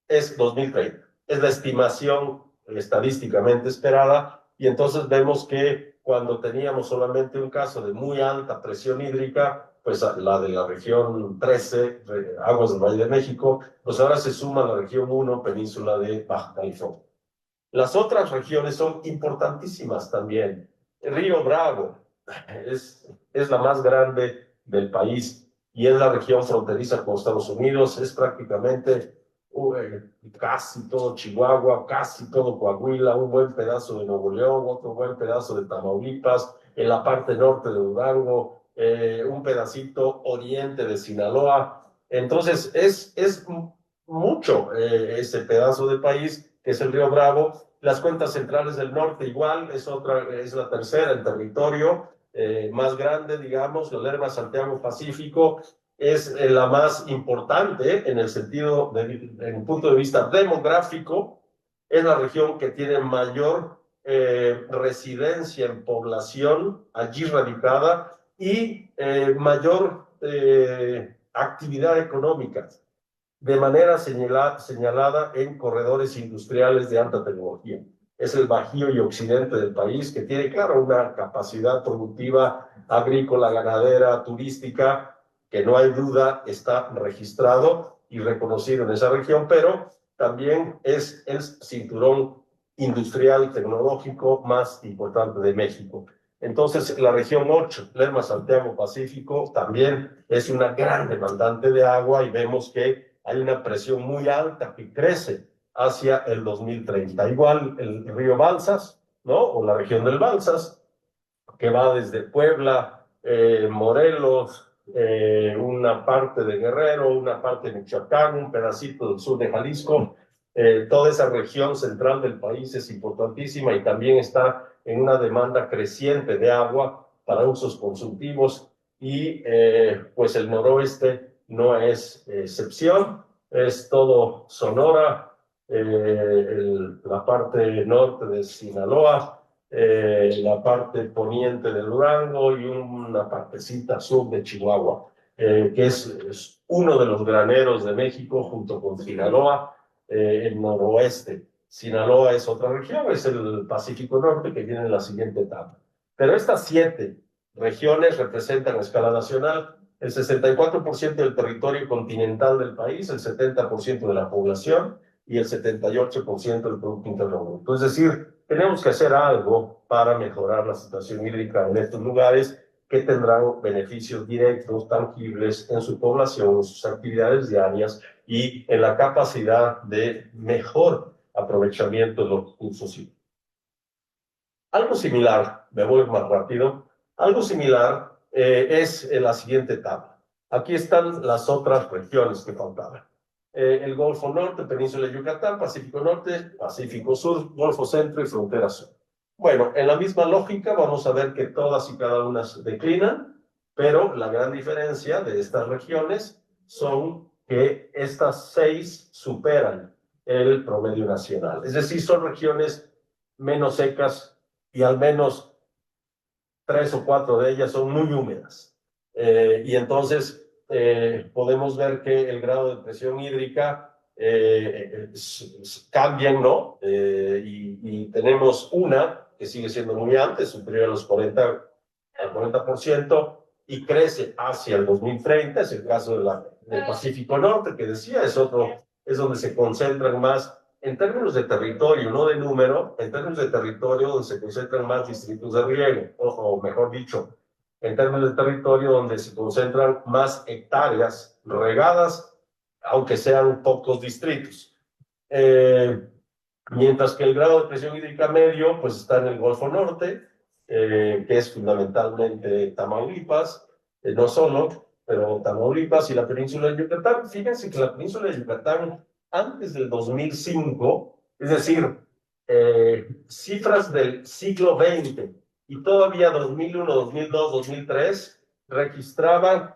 es 2030. Es la estimación estadísticamente esperada, y entonces vemos que cuando teníamos solamente un caso de muy alta presión hídrica, pues la de la región 13, Aguas del Valle de México, pues ahora se suma la región 1, Península de Baja California. Las otras regiones son importantísimas también. Río Bravo es la más grande del país y es la región fronteriza con Estados Unidos, es prácticamente casi todo Chihuahua, casi todo Coahuila, un buen pedazo de Nuevo León, otro buen pedazo de Tamaulipas, en la parte norte de Durango, un pedacito oriente de Sinaloa, Entonces, es mucho ese pedazo de país que es el Río Bravo. Las cuencas centrales del norte igual, es la tercera en territorio, más grande, digamos. La Lerma Santiago Pacífico es la más importante en el sentido, en el punto de vista demográfico, es la región que tiene mayor residencia en población allí radicada y mayor actividad económica, de manera señalada en corredores industriales de alta tecnología. Es el bajío y occidente del país, que tiene, claro, una capacidad productiva agrícola, ganadera, turística, que no hay duda está registrado y reconocido en esa región, pero también es el cinturón industrial tecnológico más importante de México. Entonces, la región 8, Lerma Santiago Pacífico, también es una gran demandante de agua y vemos que hay una presión muy alta que crece hacia el 2030. Igual el río Balsas, ¿no? O la región del Balsas, que va desde Puebla, Morelos, una parte de Guerrero, una parte de Michoacán, un pedacito del sur de Jalisco. Toda esa región central del país es importantísima y también está en una demanda creciente de agua para usos consultivos y pues el noroeste no es excepción, es todo Sonora, la parte norte de Sinaloa, la parte poniente de Durango y una partecita sur de Chihuahua, que es uno de los graneros de México junto con Sinaloa, el noroeste. Sinaloa es otra región, es el Pacífico Norte que viene en la siguiente etapa. Pero estas 7 regiones representan a escala nacional el 64% del territorio continental del país, el 70% de la población y el 78% del Producto Interno Bruto. Es decir, tenemos que hacer algo para mejorar la situación hídrica en estos lugares que tendrán beneficios directos, tangibles en su población, en sus actividades diarias y en la capacidad de mejor aprovechamiento de los recursos hídricos. Algo similar, me voy más rápido, algo similar es en la siguiente tabla. Aquí están las otras regiones que faltaban. El Golfo Norte, Península de Yucatán, Pacífico Norte, Pacífico Sur, Golfo Centro y Frontera Sur. Bueno, en la misma lógica vamos a ver que todas y cada una declinan, pero la gran diferencia de estas regiones son que estas 6 superan el promedio nacional. Es decir, son regiones menos secas y al menos 3 o 4 de ellas son muy húmedas. Y entonces podemos ver que el grado de presión hídrica cambian, ¿no? Y tenemos una que sigue siendo muy alta, superior a los 40%, y crece hacia el 2030, es el caso del Pacífico Norte, que decía, es donde se concentran más, en términos de territorio, no de número, en términos de territorio donde se concentran más distritos de riego, o mejor dicho, en términos de territorio donde se concentran más hectáreas regadas, aunque sean pocos distritos. Mientras que el grado de presión hídrica medio pues está en el Golfo Norte, que es fundamentalmente Tamaulipas, no solo, pero Tamaulipas y la península de Yucatán. Fíjense que la península de Yucatán, antes del 2005, es decir, cifras del siglo XX y todavía 2001, 2002, 2003, registraban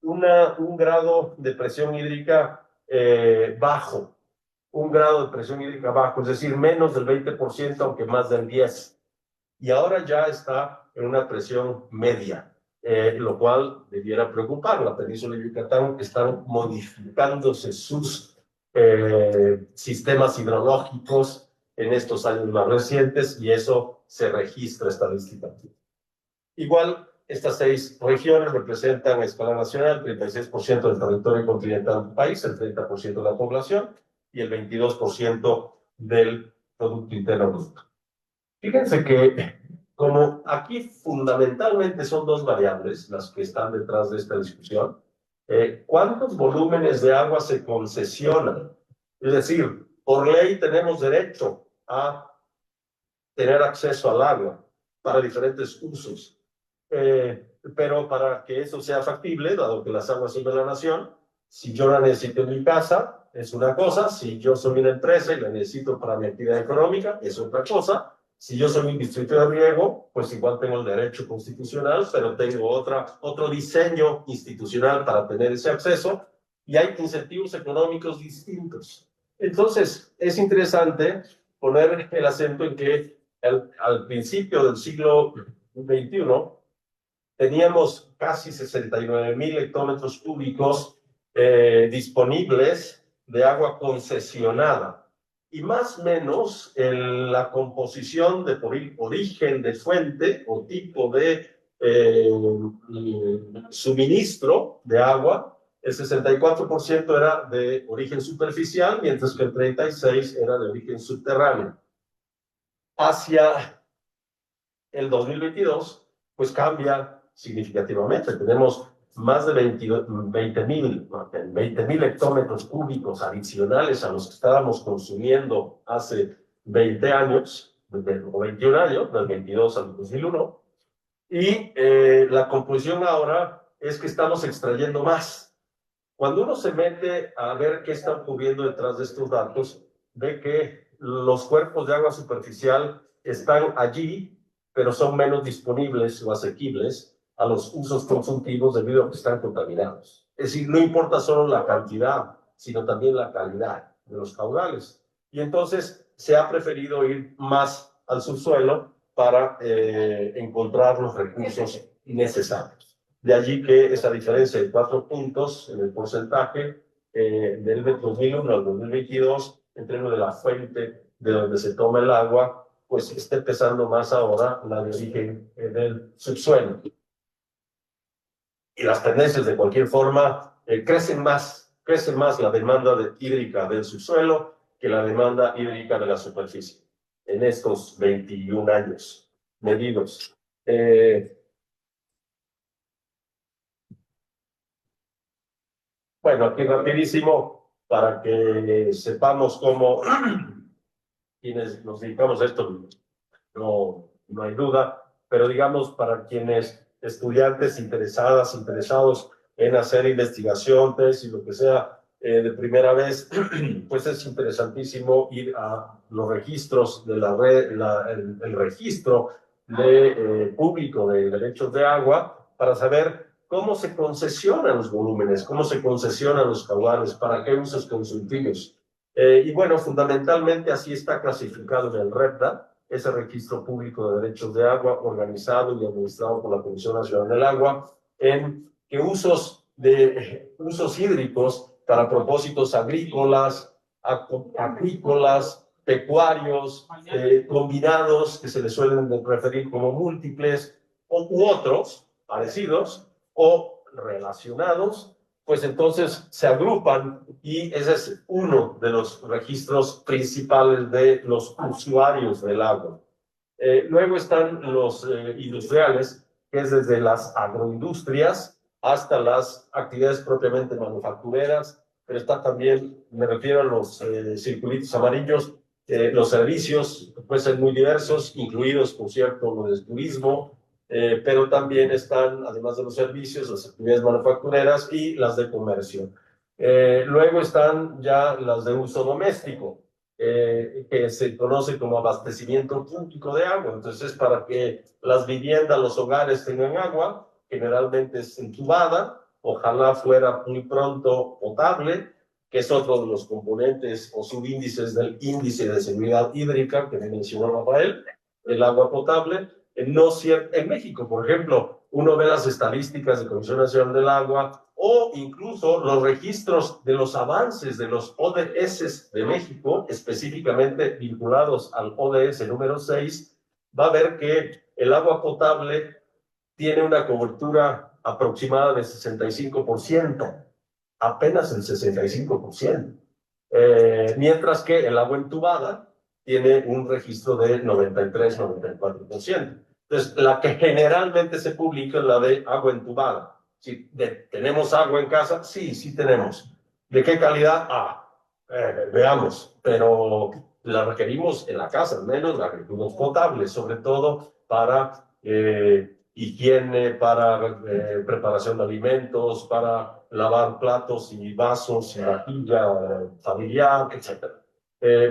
un grado de presión hídrica bajo. Un grado de presión hídrica bajo, es decir, menos del 20%, aunque más del 10%. Y ahora ya está en una presión media, lo cual debiera preocupar. La península de Yucatán están modificándose sus sistemas hidrológicos en estos años más recientes y eso se registra estadísticamente. Igual, estas 6 regiones representan a escala nacional el 36% del territorio continental del país, el 30% de la población y el 22% del Producto Interno Bruto. Fíjense que como aquí fundamentalmente son 2 variables las que están detrás de esta discusión, ¿cuántos volúmenes de agua se concesionan? Es decir, por ley tenemos derecho a tener acceso al agua para diferentes usos. pero para que eso sea factible, dado que las aguas son de la nación, si yo la necesito en mi casa, es una cosa. Si yo soy una empresa y la necesito para mi actividad económica, es otra cosa. Si yo soy un distrito de riego, pues igual tengo el derecho constitucional, pero tengo otro diseño institucional para tener ese acceso, y hay incentivos económicos distintos. Entonces, es interesante poner el acento en que al principio del siglo XXI teníamos casi 69,000 hectómetros cúbicos disponibles de agua concesionada, y más o menos la composición de origen de fuente o tipo de suministro de agua, el 64% era de origen superficial, mientras que el 36% era de origen subterráneo. Hacia el 2022, pues cambia significativamente. Tenemos más de 20,000 hectómetros cúbicos adicionales a los que estábamos consumiendo hace 20 años, o 21 años, del 22 al 2001, y la conclusión ahora es que estamos extrayendo más. Cuando uno se mete a ver qué está ocurriendo detrás de estos datos, ve que los cuerpos de agua superficial están allí, pero son menos disponibles o asequibles a los usos consultivos debido a que están contaminados. Es decir, no importa solo la cantidad, sino también la calidad de los caudales. Y entonces se ha preferido ir más al subsuelo para encontrar los recursos necesarios. De allí que esa diferencia de 4 puntos en el porcentaje del 2001 al 2022, en términos de la fuente de donde se toma el agua, pues esté pesando más ahora la de origen del subsuelo. Y las tendencias, de cualquier forma, crece más la demanda hídrica del subsuelo que la demanda hídrica de la superficie en estos 21 años medidos. Bueno, aquí rapidísimo, para que sepamos cómo quienes nos dedicamos a esto, no hay duda, pero digamos para quienes estudiantes interesados en hacer investigación, tesis, lo que sea, de primera vez, pues es interesantísimo ir a los registros de la red, el registro público de derechos de agua, para saber cómo se concesionan los volúmenes, cómo se concesionan los caudales, para qué usos consultivos. Y bueno, fundamentalmente así está clasificado en el REPDA, ese registro público de derechos de agua, organizado y administrado por la Comisión Nacional del Agua, en que usos hídricos para propósitos agrícolas, acuícolas, pecuarios, combinados, que se les suelen referir como múltiples, u otros parecidos o relacionados, pues entonces se agrupan, y ese es uno de los registros principales de los usuarios del agua. Luego están los industriales, que es desde las agroindustrias hasta las actividades propiamente manufactureras, pero está también, me refiero a los circulitos amarillos, los servicios, pueden ser muy diversos, incluidos, por cierto, los del turismo, pero también están, además de los servicios, las actividades manufactureras y las de comercio. Luego están ya las de uso doméstico, que se conoce como abastecimiento público de agua. Entonces, para que las viviendas, los hogares tengan agua, generalmente es entubada, ojalá fuera muy pronto potable, que es otro de los componentes o subíndices del índice de seguridad hídrica que me mencionó Rafael, el agua potable. En México, por ejemplo, uno ve las estadísticas de Comisión Nacional del Agua o incluso los registros de los avances de los ODS de México, específicamente vinculados al ODS número 6, va a ver que el agua potable tiene una cobertura aproximada de 65%, apenas el 65%, mientras que el agua entubada tiene un registro de 93-94%. Entonces, la que generalmente se publica es la de agua entubada. Si ¿tenemos agua en casa? Sí tenemos. ¿De qué calidad? Veamos, pero la requerimos en la casa, al menos la requerimos potable, sobre todo para higiene, para preparación de alimentos, para lavar platos y vasos y vajilla familiar, etc.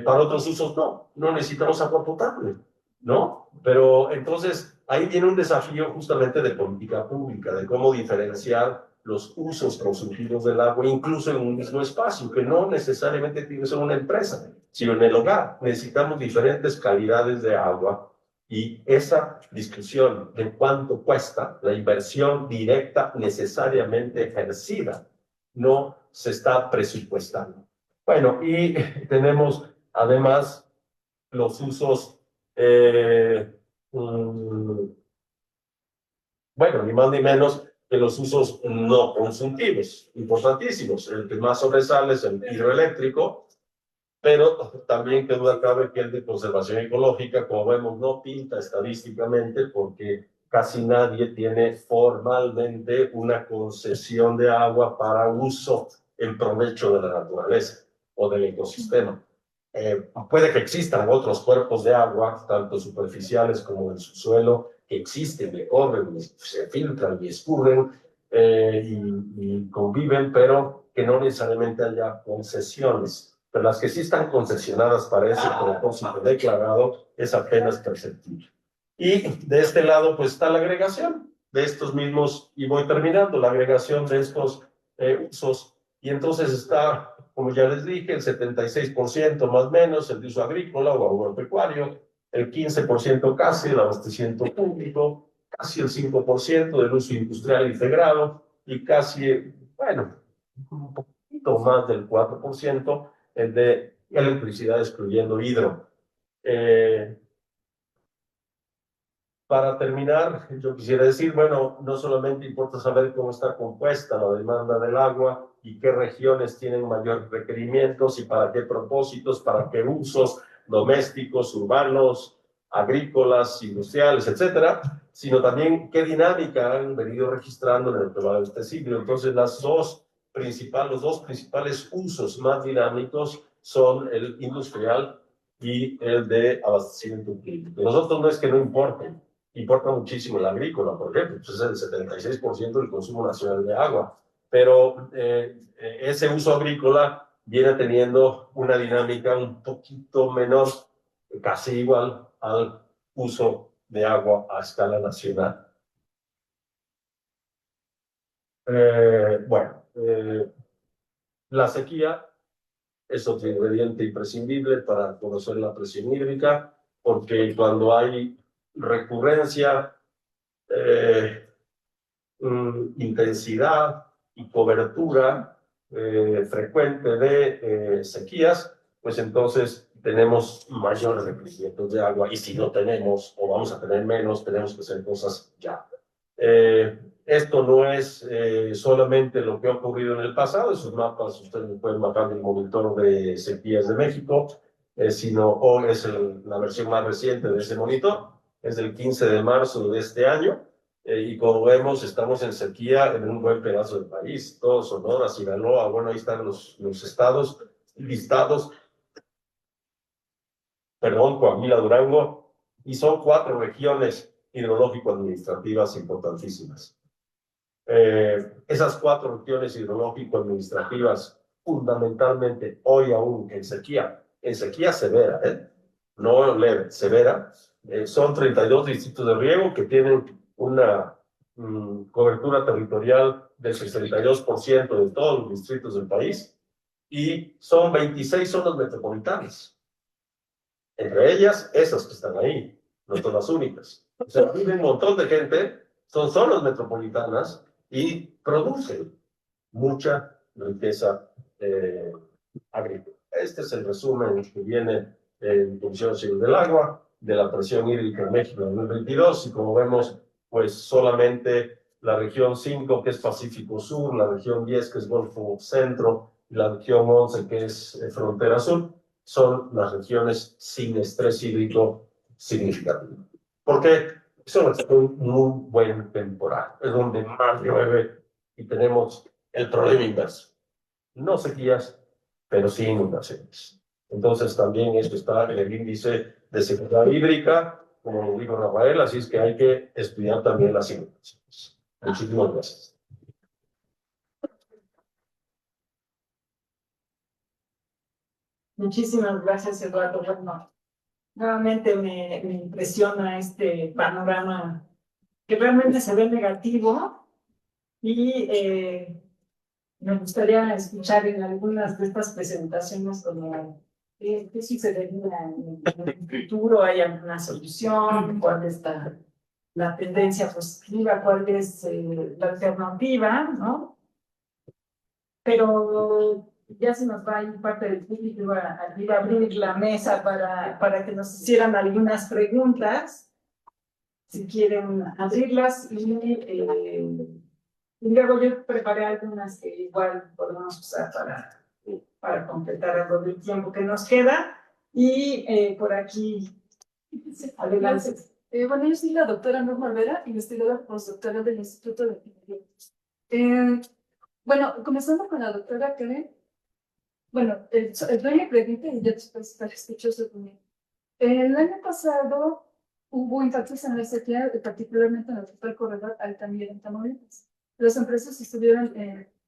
Para otros usos no necesitamos agua potable, ¿no? Pero entonces ahí viene un desafío justamente de política pública, de cómo diferenciar los usos consultivos del agua, incluso en un mismo espacio, que no necesariamente tiene que ser una empresa, sino en el hogar. Necesitamos diferentes calidades de agua y esa discusión de cuánto cuesta la inversión directa necesariamente ejercida no se está presupuestando. Bueno, y tenemos además los usos, bueno, ni más ni menos que los usos no consultivos, importantísimos. El que más sobresale es el hidroeléctrico, pero también que duda cabe que el de conservación ecológica, como vemos, no pinta estadísticamente porque casi nadie tiene formalmente una concesión de agua para uso en provecho de la naturaleza o del ecosistema. Puede que existan otros cuerpos de agua, tanto superficiales como del subsuelo, que existen, que corren, se filtran y escurren y conviven, pero que no necesariamente haya concesiones. Pero las que sí están concesionadas para ese propósito declarado es apenas perceptible. Y de este lado, pues está la agregación de estos mismos, y voy terminando, la agregación de estos usos. Y entonces está, como ya les dije, el 76% más o menos el de uso agrícola o agropecuario, el 15% casi el abastecimiento público, casi el 5% del uso industrial integrado y casi, bueno, un poquito más del 4% el de electricidad excluyendo hidro. Para terminar, yo quisiera decir, bueno, no solamente importa saber cómo está compuesta la demanda del agua y qué regiones tienen mayores requerimientos y para qué propósitos, para qué usos domésticos, urbanos, agrícolas, industriales, etcétera, sino también qué dinámica han venido registrando en el que va de este siglo. Entonces, los dos principales usos más dinámicos son el industrial y el de abastecimiento público. Nosotros no es que no importen, importa muchísimo el agrícola, por ejemplo, pues es el 76% del consumo nacional de agua, pero ese uso agrícola viene teniendo una dinámica un poquito menor, casi igual al uso de agua a escala nacional. La sequía es otro ingrediente imprescindible para conocer la presión hídrica, porque cuando hay recurrencia, intensidad y cobertura frecuente de sequías, pues entonces tenemos mayores requerimientos de agua y si no tenemos o vamos a tener menos, tenemos que hacer cosas ya. Esto no es solamente lo que ha ocurrido en el pasado, esos mapas ustedes pueden bajar del monitor de sequías de México, sino hoy es la versión más reciente de ese monitor, es del 15 de marzo de este año. Y como vemos, estamos en sequía en un buen pedazo del país, todo Sonora, Sinaloa, bueno, ahí están los estados listados, perdón, Coahuila, Durango, y son 4 regiones hidrológico-administrativas importantísimas. Esas 4 regiones hidrológico-administrativas, fundamentalmente hoy aún en sequía severa, no leve, severa, son 32 distritos de riego que tienen una cobertura territorial del 62% de todos los distritos del país y son 26 zonas metropolitanas. Entre ellas, esas que están ahí, no son las únicas. O sea, vive un montón de gente, son zonas metropolitanas y producen mucha riqueza agrícola. Este es el resumen que viene en Comisión Civil del Agua, de la presión hídrica en México en 2022, y como vemos, pues solamente la región 5, que es Pacífico Sur, la región 10, que es Golfo Centro, y la región 11, que es Frontera Sur, son las regiones sin estrés hídrico significativo. Porque son un muy buen temporal, es donde más llueve y tenemos el problema inverso. No sequías, pero sí inundaciones. Entonces también esto está en el índice de seguridad hídrica como dijo Rafael, así es que hay que estudiar también las simulaciones. Muchísimas gracias. Muchísimas gracias, Eduardo. Bueno, nuevamente me impresiona este panorama que realmente se ve negativo y me gustaría escuchar en algunas de estas presentaciones como qué sucedería en el futuro, hay alguna solución, cuál es la tendencia positiva, cuál es la alternativa, ¿no? Pero ya se nos va a ir parte del público, iba a abrir la mesa para que nos hicieran algunas preguntas, si quieren abrirlas, y luego yo preparé algunas que igual podemos usar para completar algo del tiempo que nos queda, y por aquí, adelante. Bueno, yo soy la doctora Norma Olvera, investigadora postdoctoral del Instituto de Ingeniería. Bueno, comenzando con la doctora Karen, bueno, doy mi pregunta y ya después escucho su opinión. El año pasado hubo impactos en la sequía, particularmente en el sector corredor Altamira en Tamaulipas. Las empresas estuvieron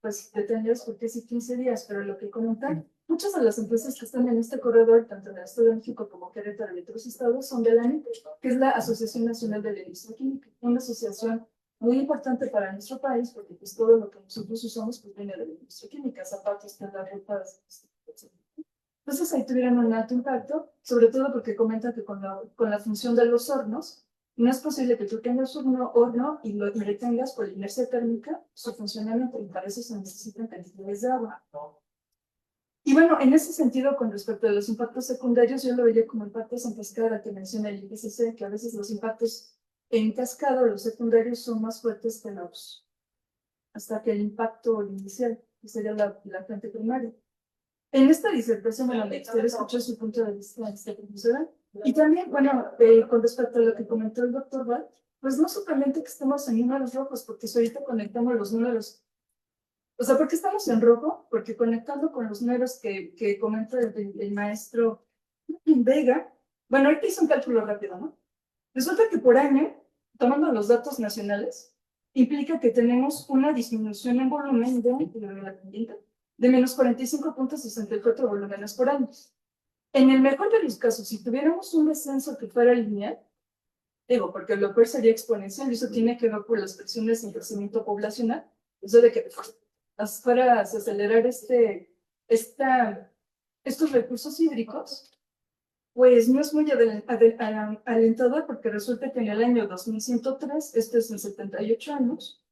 pues, detenidas por casi 15 días, pero lo que comentan, muchas de las empresas que están en este corredor, tanto en el Estado de México como Querétaro y otros estados, son de la ANIC, que es la Asociación Nacional de la Industria Química, una asociación muy importante para nuestro país, porque pues, todo lo que nosotros usamos pues, viene de la industria química, zapatos, telas, ropas, etc. Entonces ahí tuvieron un alto impacto, sobre todo porque comentan que con la función de los hornos, no es posible que tú tengas un horno y lo retengas por inercia térmica su funcionamiento, y para eso se necesitan cantidades de agua. Y bueno, en ese sentido, con respecto a los impactos secundarios, yo lo veía como impactos en cascada que menciona el IPCC, que a veces los impactos en cascada, los secundarios, son más fuertes que hasta que el impacto inicial, que sería la fuente primaria. En esta disertación, bueno, me gustaría escuchar su punto de vista de esta profesora. Y también, bueno, con respecto a lo que comentó el doctor Val, pues no solamente que estamos en números rojos, porque si ahorita conectamos los números, o sea, ¿por qué estamos en rojo? Porque conectando con los números que comenta el maestro Vega, bueno, ahorita hice un cálculo rápido, ¿no? Resulta que por año, tomando los datos nacionales, implica que tenemos una disminución en volumen de menos 45.64 volúmenes por año. En el mejor de los casos, si tuviéramos un descenso que fuera lineal, digo, porque lo peor sería exponencial, y eso tiene que ver con las presiones en crecimiento poblacional, eso de que fuera a acelerar estos recursos hídricos, pues no es muy alentador, porque resulta que en el año 2103, esto es en 78 años,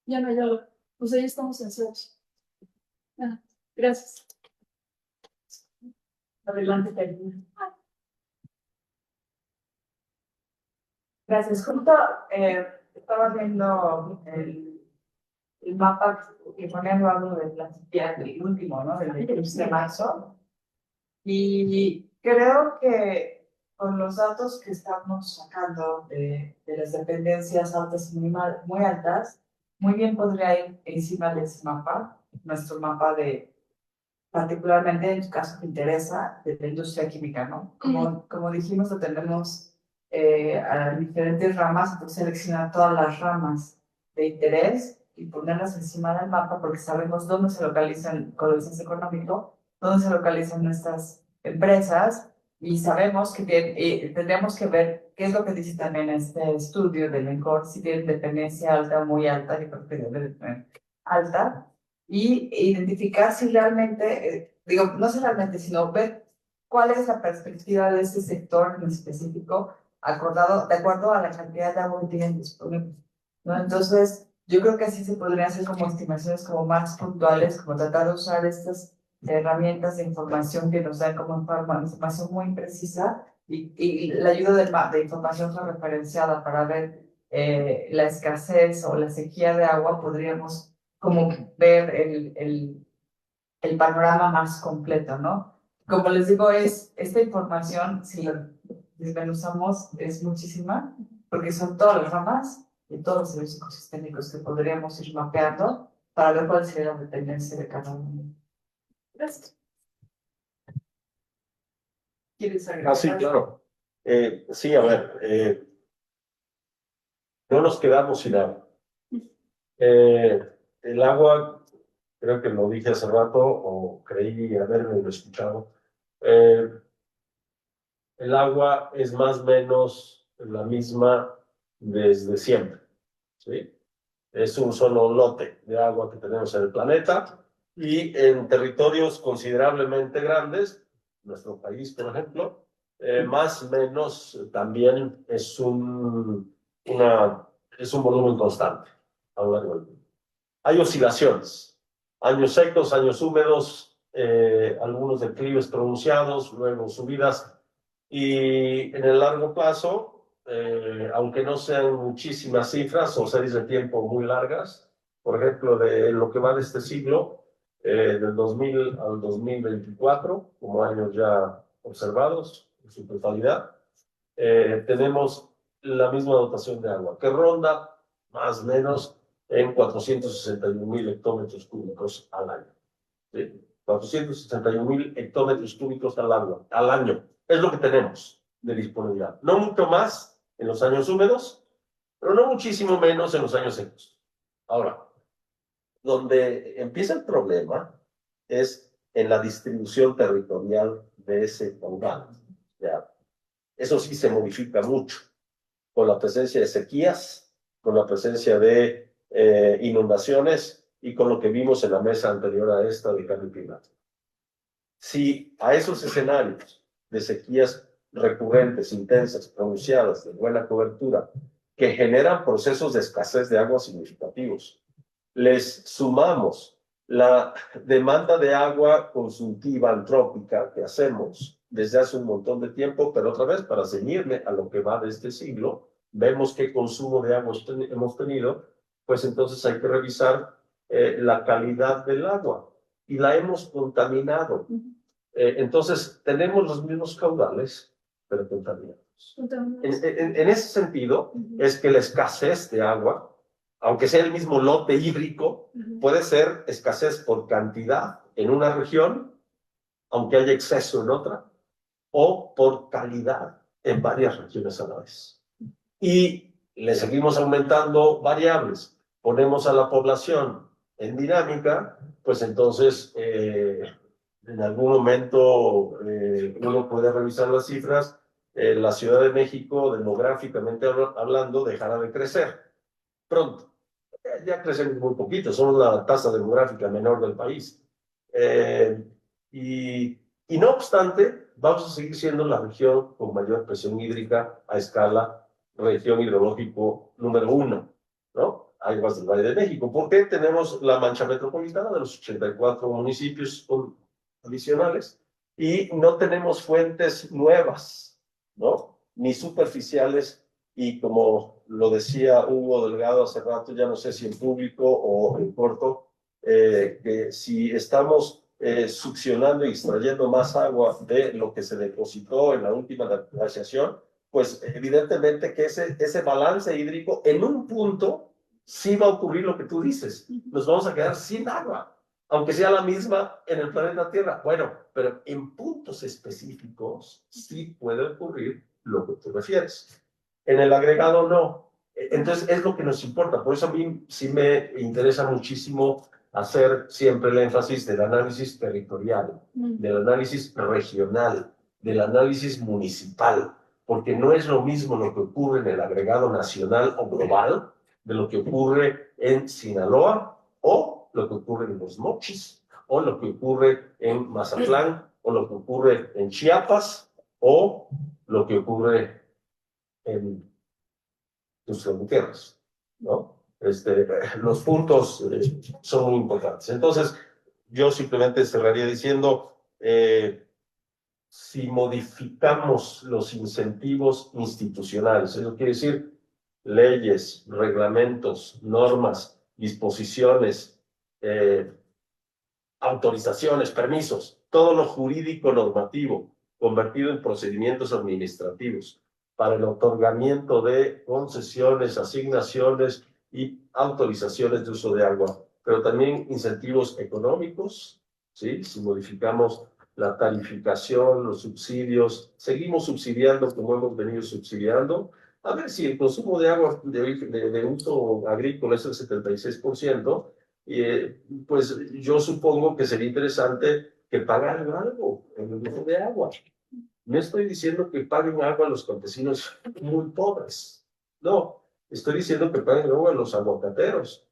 ya no hay agua, pues ahí estamos en ceros. Gracias. Adelante, Karina. Gracias. Justo estaba viendo el mapa que pone Eduardo de la sequía, el último, ¿no? Del 15 de marzo. Y creo que con los datos que estamos sacando de las dependencias altas y muy altas, muy bien podría ir encima de ese mapa, nuestro mapa particularmente en tu caso te interesa, de la industria química, ¿no? Como dijimos, lo tenemos a diferentes ramas, entonces seleccionar todas las ramas de interés y ponerlas encima del mapa porque sabemos dónde se localizan, con el censo económico, dónde se localizan nuestras empresas, y sabemos que tendríamos que ver qué es lo que dice también este estudio del ENCOR, si tienen dependencia alta o muy alta, yo creo que debe tener alta, y identificar si realmente, no sé realmente, sino ver cuál es la perspectiva de este sector en específico, de acuerdo a la cantidad de agua que tienen disponible, ¿no? Entonces, yo creo que así se podrían hacer como estimaciones como más puntuales, como tratar de usar estas herramientas de información que nos dan como información muy precisa, y la ayuda de información referenciada para ver la escasez o la sequía de agua, podríamos como ver el panorama más completo, ¿no? Como les digo, esta información, si la desmenuzamos, es muchísima, porque son todas las ramas y todos los servicios ecosistémicos que podríamos ir mapeando para ver cuál sería la dependencia de cada uno. Gracias. ¿Quieres agregar? Ah, sí, claro. Sí, a ver, no nos quedamos sin agua. El agua, creo que lo dije hace rato, o creí haberme escuchado, el agua es más o menos la misma desde siempre, ¿sí? Es un solo lote de agua que tenemos en el planeta y en territorios considerablemente grandes, nuestro país, por ejemplo, más o menos también es es un volumen constante a lo largo del mundo. Hay oscilaciones, años secos, años húmedos, algunos declives pronunciados, luego subidas, y en el largo plazo, aunque no sean muchísimas cifras o series de tiempo muy largas, por ejemplo, de lo que va de este siglo, del 2000 al 2024, como años ya observados en su totalidad, tenemos la misma dotación de agua, que ronda más o menos en 461.000 hectómetros cúbicos al año. ¿Sí? 461.000 hectómetros cúbicos al año. Es lo que tenemos de disponibilidad. No mucho más en los años húmedos, pero no muchísimo menos en los años secos. Ahora, donde empieza el problema es en la distribución territorial de ese caudal. Eso sí se modifica mucho con la presencia de sequías, con la presencia de inundaciones y con lo que vimos en la mesa anterior a esta de cambio climático. Si a esos escenarios de sequías recurrentes, intensas, pronunciadas, de buena cobertura, que generan procesos de escasez de agua significativos, les sumamos la demanda de agua consultiva antrópica que hacemos desde hace un montón de tiempo, pero otra vez para ceñirme a lo que va de este siglo, vemos qué consumo de agua hemos tenido, pues entonces hay que revisar la calidad del agua y la hemos contaminado. Entonces tenemos los mismos caudales, pero contaminados. En ese sentido, es que la escasez de agua, aunque sea el mismo lote hídrico, puede ser escasez por cantidad en una región, aunque haya exceso en otra, o por calidad en varias regiones a la vez. Y le seguimos aumentando variables. Ponemos a la población en dinámica, pues entonces en algún momento uno puede revisar las cifras. La Ciudad de México, demográficamente hablando, dejará de crecer pronto. Ya crecemos muy poquito, somos la tasa demográfica menor del país. Y no obstante, vamos a seguir siendo la región con mayor presión hídrica a escala región hidrológico número 1, ¿no? Aguas del Valle de México. ¿Por qué tenemos la mancha metropolitana de los 84 municipios adicionales y no tenemos fuentes nuevas, ¿no? Ni superficiales, y como lo decía Hugo Delgado hace rato, ya no sé si en público o en corto, que si estamos succionando y extrayendo más agua de lo que se depositó en la última glaciación, pues evidentemente que ese balance hídrico en un punto sí va a ocurrir lo que tú dices, nos vamos a quedar sin agua, aunque sea la misma en el planeta Tierra. Bueno, pero en puntos específicos sí puede ocurrir lo que tú refieres. En el agregado no. Entonces es lo que nos importa. Por eso a mí sí me interesa muchísimo hacer siempre el énfasis del análisis territorial, del análisis regional, del análisis municipal, porque no es lo mismo lo que ocurre en el agregado nacional o global de lo que ocurre en Sinaloa o lo que ocurre en Los Mochis o lo que ocurre en Mazatlán o lo que ocurre en Chiapas o lo que ocurre en tus fronteras, ¿no? Los puntos son muy importantes. Entonces, yo simplemente cerraría diciendo, si modificamos los incentivos institucionales, eso quiere decir leyes, reglamentos, normas, disposiciones, autorizaciones, permisos, todo lo jurídico normativo convertido en procedimientos administrativos para el otorgamiento de concesiones, asignaciones y autorizaciones de uso de agua, pero también incentivos económicos, ¿sí? Si modificamos la tarificación, los subsidios, seguimos subsidiando como hemos venido subsidiando. A ver si el consumo de agua de uso agrícola es el 76%, pues yo supongo que sería interesante que pagaran algo en el uso de agua. No estoy diciendo que paguen agua a los campesinos muy pobres, no, estoy diciendo que paguen agua a los aguacateros,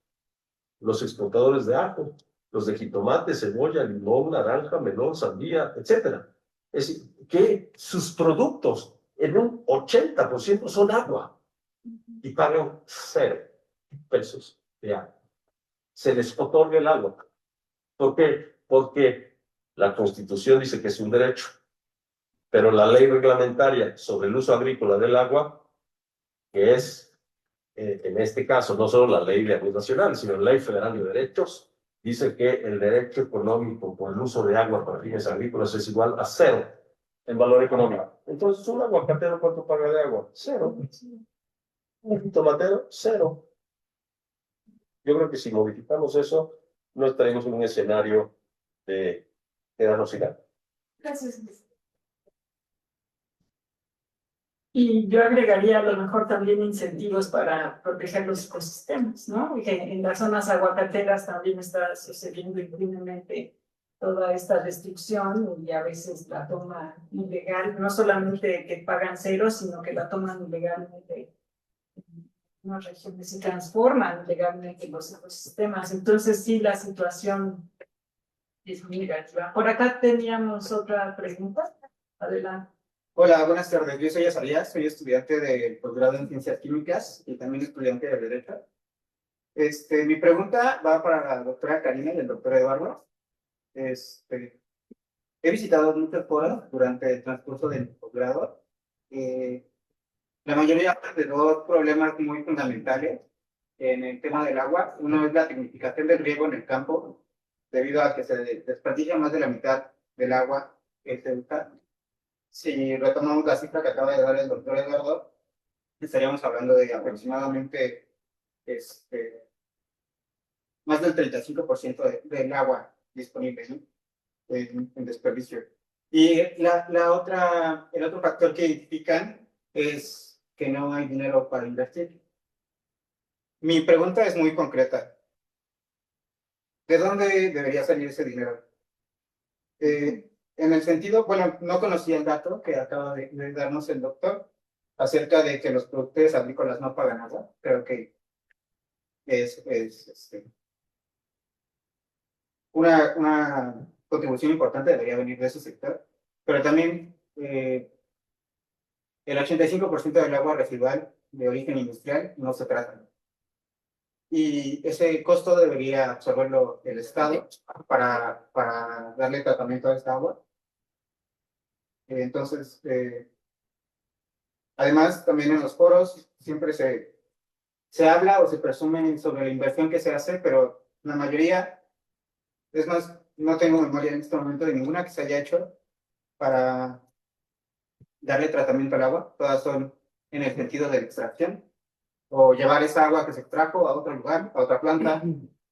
los exportadores de ajo, los de jitomate, cebolla, limón, naranja, melón, sandía, etc. Es decir, que sus productos en un 80% son agua y pagan 0 pesos de agua. Se les otorga el agua. ¿Por qué? Porque la Constitución dice que es un derecho, pero la ley reglamentaria sobre el uso agrícola del agua, que es, en este caso, no solo la ley de aguas nacional, sino la ley federal de derechos, dice que el derecho económico por el uso de agua para fines agrícolas es igual a 0 en valor económico. Entonces, un aguacatero, ¿cuánto paga de agua? 0. Un tomatero, 0. Yo creo que si modificamos eso, no estaremos en un escenario de danosidad. Gracias. Y yo agregaría a lo mejor también incentivos para proteger los ecosistemas, ¿no? Que en las zonas aguacateras también está sucediendo impunemente toda esta destrucción y a veces la toma ilegal, no solamente que pagan 0, sino que la toman ilegalmente. En unas regiones se transforman ilegalmente los ecosistemas. Entonces sí, la situación es muy negativa. Por acá teníamos otra pregunta. Adelante. Hola, buenas tardes. Yo soy Azarías, soy estudiante de posgrado en Ciencias Químicas y también estudiante de Derecho. Mi pregunta va para la doctora Karina y el doctor Eduardo. He visitado muchos foros durante el transcurso de mi posgrado. La mayoría de 2 problemas muy fundamentales en el tema del agua. Uno es la tecnificación del riego en el campo, debido a que se desperdicia más de la mitad del agua que se usa. Si retomamos la cifra que acaba de dar el doctor Eduardo, estaríamos hablando de aproximadamente más del 35% del agua disponible, ¿no? en desperdicio. Y el otro factor que identifican es que no hay dinero para invertir. Mi pregunta es muy concreta. ¿De dónde debería salir ese dinero? En el sentido, bueno, no conocía el dato que acaba de darnos el doctor acerca de que los productores agrícolas no pagan nada. Creo que es una contribución importante, debería venir de ese sector, pero también el 85% del agua residual de origen industrial no se trata. Y ese costo debería absorberlo el Estado para darle tratamiento a esta agua. Entonces, además, también en los foros siempre se habla o se presume sobre la inversión que se hace, pero la mayoría, es más, no tengo memoria en este momento de ninguna que se haya hecho para darle tratamiento al agua. Todas son en el sentido de la extracción, o llevar esa agua que se extrajo a otro lugar, a otra planta,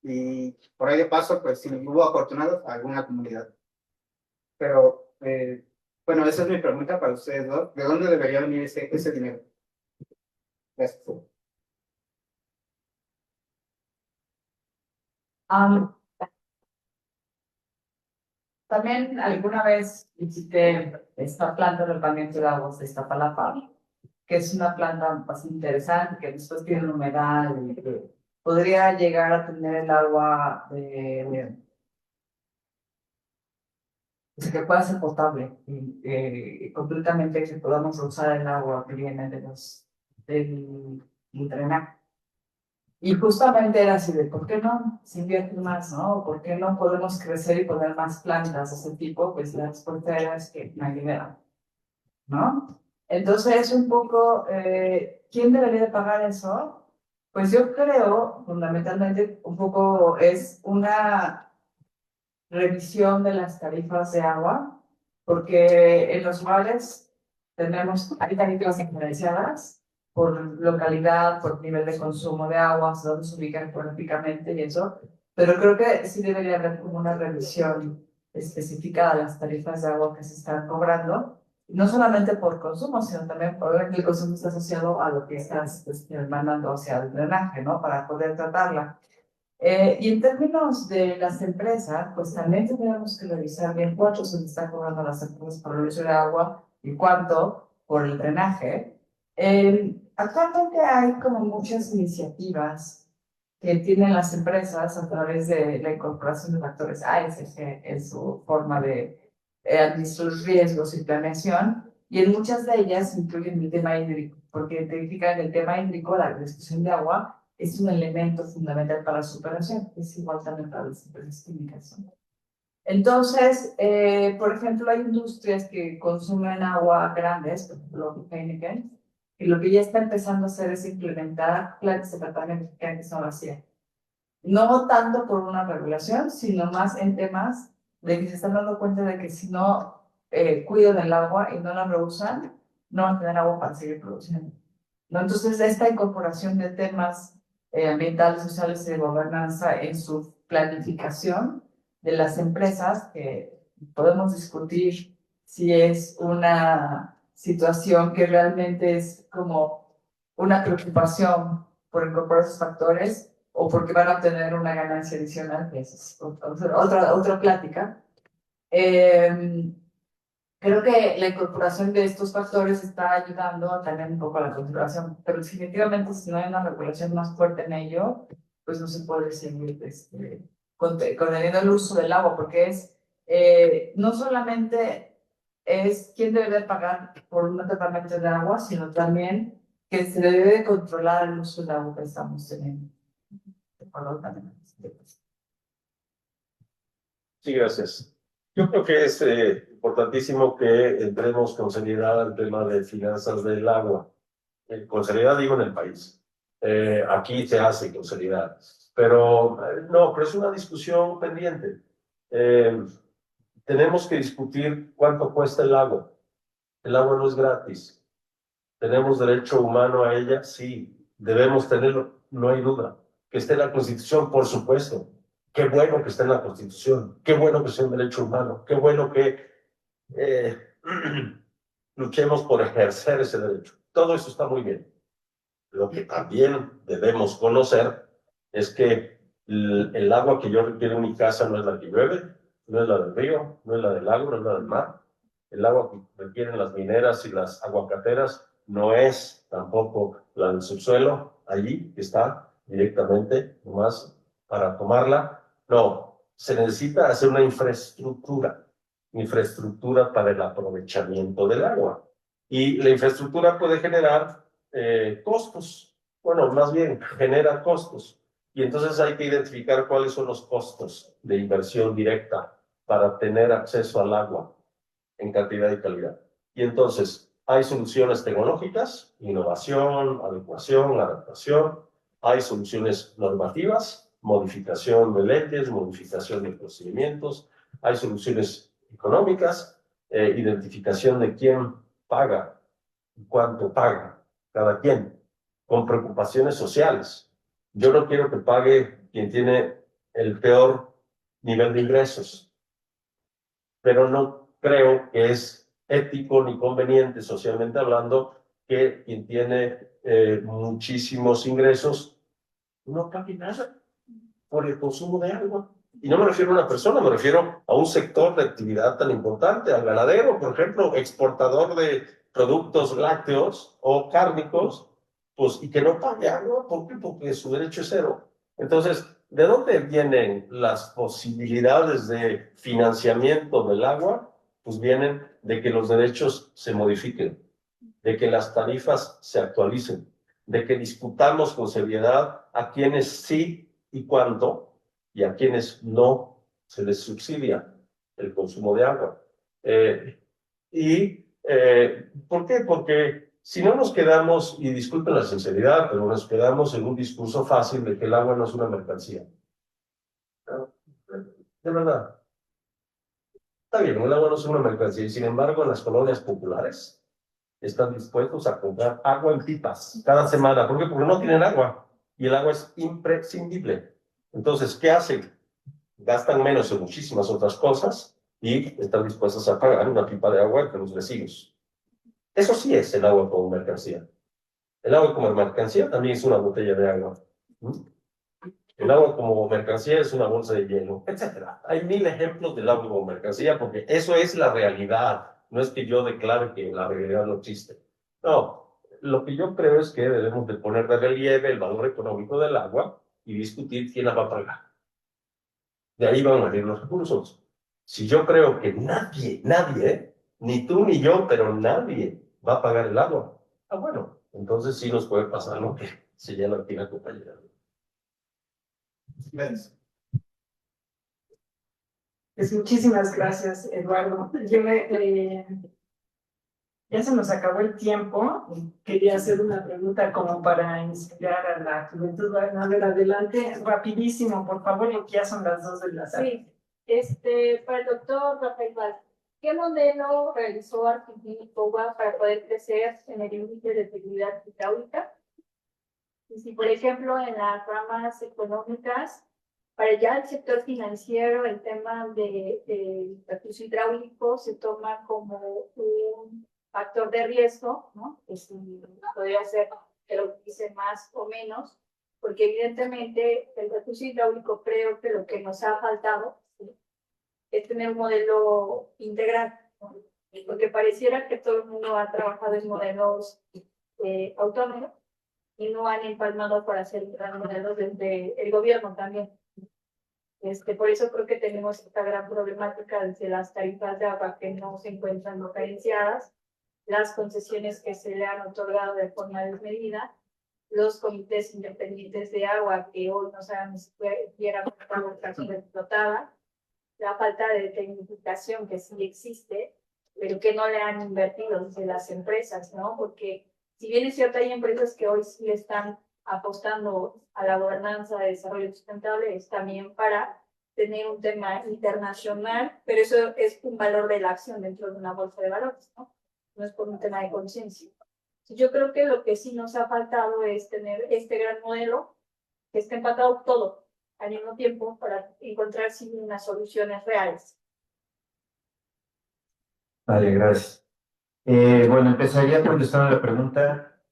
y por ahí de paso, pues si hubo afortunados, a alguna comunidad. Pero, bueno, esa es mi pregunta para ustedes dos. ¿De dónde debería venir ese dinero? Gracias. También alguna vez visité esta planta de tratamiento de aguas de Iztapalapa, que es una planta bastante interesante, que después tiene una humedad y que podría llegar a tener el agua que pueda ser potable y completamente que podamos usar el agua que viene del drenaje. Y justamente era así de, ¿por qué no se invierte más, no? ¿Por qué no podemos crecer y poner más plantas de ese tipo? Pues la respuesta era es que no hay dinero, ¿no? Entonces, un poco, ¿quién debería de pagar eso? Pues yo creo, fundamentalmente, un poco es una revisión de las tarifas de agua, porque en los lugares hay tarifas diferenciadas por localidad, por nivel de consumo de agua, dónde se ubican geográficamente y eso, pero creo que sí debería haber como una revisión especifica las tarifas de agua que se están cobrando, no solamente por consumo, sino también por el consumo está asociado a lo que estás mandando hacia el drenaje, ¿no? Para poder tratarla. Y en términos de las empresas, pues también tendríamos que revisar bien cuánto se le está cobrando a las empresas por el uso de agua y cuánto por el drenaje. Actualmente hay como muchas iniciativas que tienen las empresas a través de la incorporación de factores ASG en su forma de administrar los riesgos y planeación, y en muchas de ellas incluyen el tema hídrico, porque identifican que el tema hídrico, la discusión de agua, es un elemento fundamental para su operación, es igual también para las empresas químicas, ¿no? Entonces, por ejemplo, hay industrias que consumen agua grandes, por ejemplo, Heineken, y lo que ya está empezando a hacer es implementar plantas de tratamiento que son vacías. No tanto por una regulación, sino más en temas de que se están dando cuenta de que si no cuidan el agua y no la reusan, no van a tener agua para seguir produciendo, ¿no? Entonces, esta incorporación de temas ambientales, sociales y de gobernanza en su planificación de las empresas, que podemos discutir si es una situación que realmente es como una preocupación por incorporar esos factores o porque van a obtener una ganancia adicional, que es otra plática. Creo que la incorporación de estos factores está ayudando también un poco a la conservación, pero definitivamente si no hay una regulación más fuerte en ello, pues no se puede seguir conteniendo el uso del agua, porque es no solamente es quién debe de pagar por un tratamiento de agua, sino también que se debe de controlar el uso del agua que estamos teniendo. Sí, gracias. Yo creo que es importantísimo que entremos con seriedad al tema de finanzas del agua. Con seriedad digo en el país. Aquí se hace con seriedad. Pero no, pero es una discusión pendiente. Tenemos que discutir cuánto cuesta el agua. El agua no es gratis. ¿Tenemos derecho humano a ella? Sí. Debemos tenerlo, no hay duda. Que esté en la Constitución, por supuesto. Qué bueno que esté en la Constitución. Qué bueno que sea un derecho humano. Qué bueno que luchemos por ejercer ese derecho. Todo eso está muy bien. Lo que también debemos conocer es que el agua que yo requiero en mi casa no es la que llueve, no es la del río, no es la del lago, no es la del mar. El agua que requieren las mineras y las aguacateras no es tampoco la del subsuelo, allí que está directamente, nomás para tomarla. No, se necesita hacer una infraestructura para el aprovechamiento del agua. Y la infraestructura puede generar costos, bueno, más bien genera costos. Y entonces hay que identificar cuáles son los costos de inversión directa para tener acceso al agua en cantidad y calidad. Y entonces hay soluciones tecnológicas, innovación, adecuación, adaptación, hay soluciones normativas, modificación de leyes, modificación de procedimientos, hay soluciones económicas, identificación de quién paga y cuánto paga cada quien, con preocupaciones sociales. Yo no quiero que pague quien tiene el peor nivel de ingresos, pero no creo que es ético ni conveniente, socialmente hablando, que quien tiene muchísimos ingresos no pague nada por el consumo de agua. Y no me refiero a una persona, me refiero a un sector de actividad tan importante, al ganadero, por ejemplo, exportador de productos lácteos o cárnicos, pues, y que no pague agua. ¿Por qué? Porque su derecho es cero. Entonces, ¿de dónde vienen las posibilidades de financiamiento del agua? Pues vienen de que los derechos se modifiquen, de que las tarifas se actualicen, de que discutamos con seriedad a quienes sí y cuánto, y a quienes no se les subsidia el consumo de agua. ¿Por qué? Porque si no nos quedamos, y disculpen la sinceridad, pero nos quedamos en un discurso fácil de que el agua no es una mercancía. ¿No? De verdad. Está bien, el agua no es una mercancía, y sin embargo en las colonias populares están dispuestos a comprar agua en pipas cada semana. ¿Por qué? Porque no tienen agua, y el agua es imprescindible. Entonces, ¿qué hacen? Gastan menos en muchísimas otras cosas y están dispuestas a pagar una pipa de agua entre los vecinos. Eso sí es el agua como mercancía. El agua como mercancía también es una botella de agua. El agua como mercancía es una bolsa de hielo, etc. Hay 1000 ejemplos del agua como mercancía porque eso es la realidad. No es que yo declare que la realidad no existe. No, lo que yo creo es que debemos de poner de relieve el valor económico del agua y discutir quién la va a pagar. De ahí van a venir los recursos. Si yo creo que nadie, ni tú ni yo, pero nadie va a pagar el agua, bueno, entonces sí nos puede pasar lo que se llama aquí la compañera. Gracias. Pues muchísimas gracias, Eduardo. Ya se nos acabó el tiempo. Quería hacer una pregunta como para inspirar a la juventud. A ver, adelante, rapidísimo, por favor, y ya son las 2 de la tarde. Sí, para el doctor Rafael Vázquez, ¿qué modelo realizó Argentina y Cuba para poder crecer en el índice de efectividad hidráulica? Y si, por ejemplo, en las ramas económicas, para ya el sector financiero, el tema de recurso hidráulico se toma como un factor de riesgo, ¿no? Que si podría ser que lo utilice más o menos, porque evidentemente el recurso hidráulico creo que lo que nos ha faltado, ¿sí?, es tener un modelo integral, ¿no? Porque pareciera que todo el mundo ha trabajado en modelos autónomos y no han empalmado para hacer gran modelos desde el gobierno también. Por eso creo que tenemos esta gran problemática desde las tarifas de agua que no se encuentran diferenciadas, las concesiones que se le han otorgado de forma desmedida, los comités independientes de agua que hoy no saben ni siquiera cómo está explotada, la falta de tecnificación que sí existe, pero que no le han invertido desde las empresas, ¿no? Porque si bien es cierto, hay empresas que hoy sí están apostando a la gobernanza de desarrollo sustentable, es también para tener un tema internacional, pero eso es un valor de la acción dentro de una bolsa de valores, ¿no? No es por un tema de conciencia. Yo creo que lo que sí nos ha faltado es tener este gran modelo que esté empatado todo al mismo tiempo para encontrar sí unas soluciones reales. Vale, gracias. Bueno, empezaría contestando la pregunta.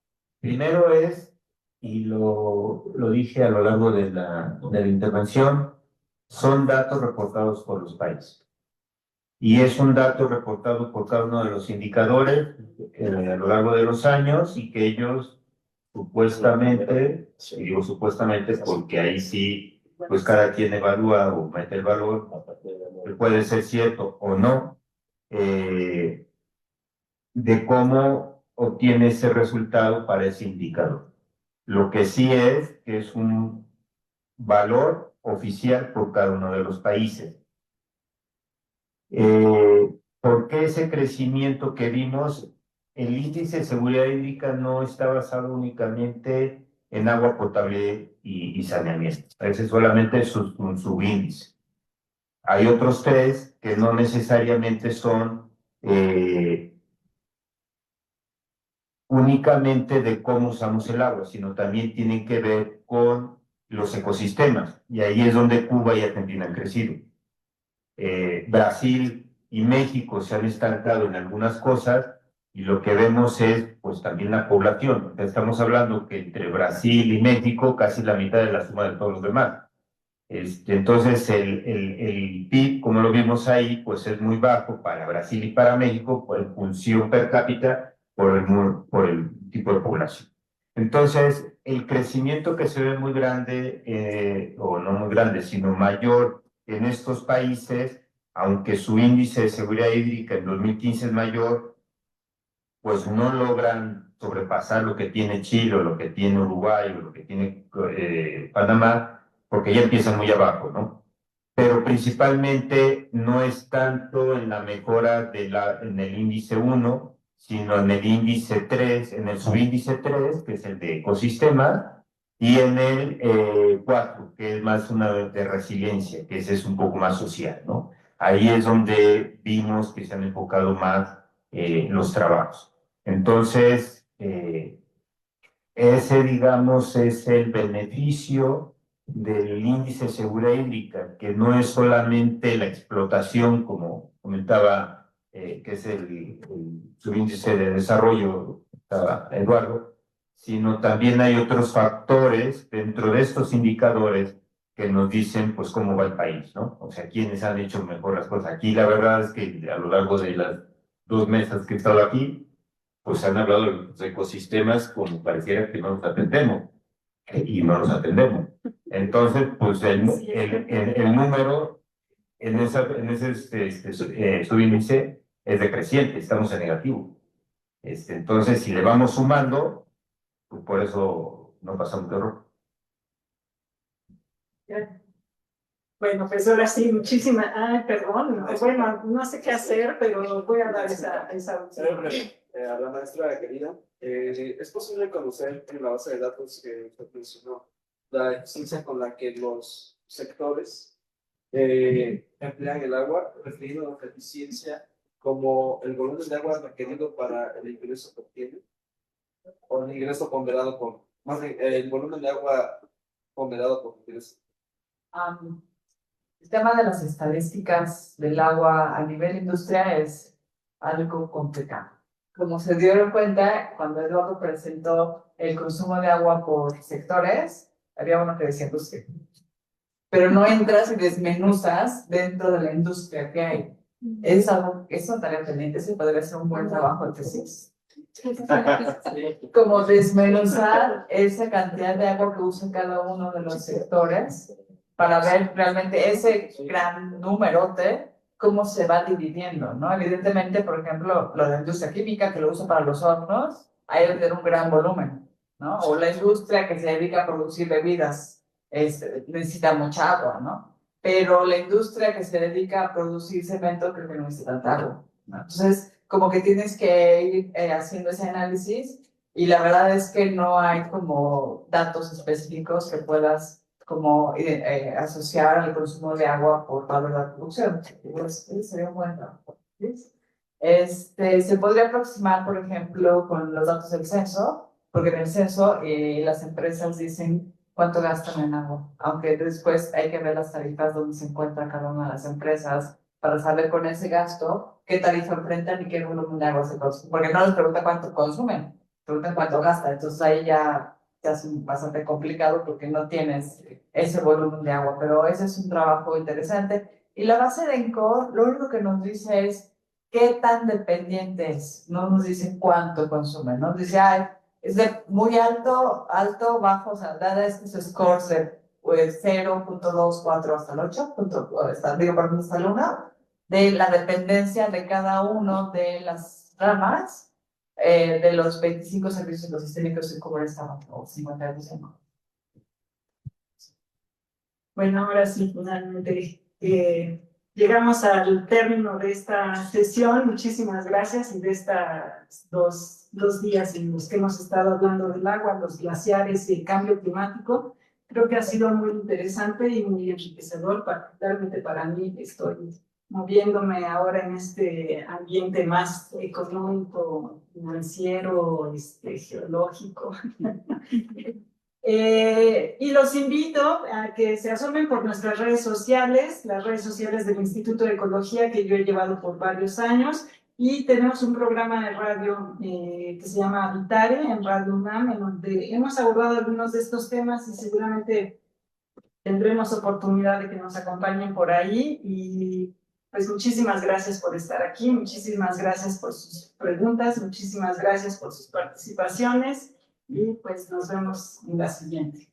Primero es, y lo dije a lo largo de la intervención, son datos reportados por los países. Y es un dato reportado por cada uno de los indicadores a lo largo de los años y que ellos supuestamente, y digo supuestamente porque ahí sí, pues cada quien evalúa o mete el valor, que puede ser cierto o no, de cómo obtiene ese resultado para ese indicador. Lo que sí es que es un valor oficial por cada uno de los países. ¿Por qué ese crecimiento que vimos? El índice de seguridad hídrica no está basado únicamente en agua potable y saneamiento. Ese solamente es un subíndice. Hay otros 3 que no necesariamente son únicamente de cómo usamos el agua, sino también tienen que ver con los ecosistemas. Y ahí es donde Cuba y Argentina han crecido. Brasil y México se han estancado en algunas cosas y lo que vemos es pues también la población. Estamos hablando que entre Brasil y México casi la mitad de la suma de todos los demás. Entonces el PIB, como lo vimos ahí, pues es muy bajo para Brasil y para México por función per cápita por el tipo de población. Entonces, el crecimiento que se ve muy grande, o no muy grande, sino mayor en estos países, aunque su índice de seguridad hídrica en 2015 es mayor, pues no logran sobrepasar lo que tiene Chile o lo que tiene Uruguay o lo que tiene Panamá, porque ya empiezan muy abajo, ¿no? Pero principalmente no es tanto en la mejora en el índice 1, sino en el índice 3, en el subíndice 3, que es el de ecosistemas, y en el 4, que es más una de resiliencia, que ese es un poco más social, ¿no? Ahí es donde vimos que se han enfocado más los trabajos. Entonces, ese, digamos, es el beneficio del índice de seguridad hídrica, que no es solamente la explotación, como comentaba que es el subíndice de desarrollo, estaba Eduardo, sino también hay otros factores dentro de estos indicadores que nos dicen pues cómo va el país, ¿no? O sea, quiénes han hecho mejor las cosas. Aquí la verdad es que a lo largo de las 2 mesas que he estado aquí, pues han hablado de los ecosistemas como pareciera que no los atendemos, y no los atendemos. Entonces, pues el número en ese subíndice es decreciente, estamos en negativo. Entonces, si le vamos sumando, pues por eso no pasamos de error. Bueno, pues ahora sí, muchísimas. Ay, perdón. Bueno, no sé qué hacer, pero voy a dar esa opción. A la maestra querida, ¿es posible conocer en la base de datos que usted mencionó la eficiencia con la que los sectores emplean el agua, refiriendo a la eficiencia como el volumen de agua requerido para el ingreso que obtiene, o el ingreso ponderado con, más bien, el volumen de agua ponderado por ingreso? El tema de las estadísticas del agua a nivel industria es algo complicado. Como se dieron cuenta, cuando Eduardo presentó el consumo de agua por sectores, había uno que decía industria. Pero no entras y desmenuzas dentro de la industria que hay. Es algo, es una tarea pendiente, se podría hacer un buen trabajo de tesis. Como desmenuzar esa cantidad de agua que usa cada uno de los sectores para ver realmente ese gran numerote, cómo se va dividiendo, ¿no? Evidentemente, por ejemplo, lo de la industria química, que lo usa para los hornos, ahí debe tener un gran volumen, ¿no? O la industria que se dedica a producir bebidas, necesita mucha agua, ¿no? Pero la industria que se dedica a producir cemento, creo que no necesita tanta agua, ¿no? Entonces, como que tienes que ir haciendo ese análisis, y la verdad es que no hay como datos específicos que puedas como asociar al consumo de agua por valor de la producción. Pues, sería un buen trabajo. Se podría aproximar, por ejemplo, con los datos del censo, porque en el censo las empresas dicen cuánto gastan en agua, aunque después hay que ver las tarifas donde se encuentra cada una de las empresas para saber con ese gasto qué tarifa enfrentan y qué volumen de agua se consume, porque no les pregunta cuánto consumen, preguntan cuánto gastan, entonces ahí ya es bastante complicado porque no tienes ese volumen de agua, pero ese es un trabajo interesante. Y la base de ENCOR lo único que nos dice es qué tan dependiente es, no nos dice cuánto consume, nos dice, ay, es de muy alto, alto, bajo, o sea, dada estos scores de 0.24 hasta el 8, digo, por ejemplo, hasta el 1, de la dependencia de cada uno de las ramas de los 25 servicios ecosistémicos que cubre esta o 50%. Bueno, ahora sí, finalmente llegamos al término de esta sesión. Muchísimas gracias, y de estas dos días en los que hemos estado hablando del agua, los glaciares y el cambio climático. Creo que ha sido muy interesante y muy enriquecedor, particularmente para mí, que estoy moviéndome ahora en este ambiente más económico, financiero, geológico. Y los invito a que se asomen por nuestras redes sociales, las redes sociales del Instituto de Ecología, que yo he llevado por varios años, y tenemos un programa de radio que se llama Habitare en Radio UNAM, en donde hemos abordado algunos de estos temas, y seguramente tendremos oportunidad de que nos acompañen por ahí. Y pues muchísimas gracias por estar aquí, muchísimas gracias por sus preguntas, muchísimas gracias por sus participaciones, y pues nos vemos en la siguiente.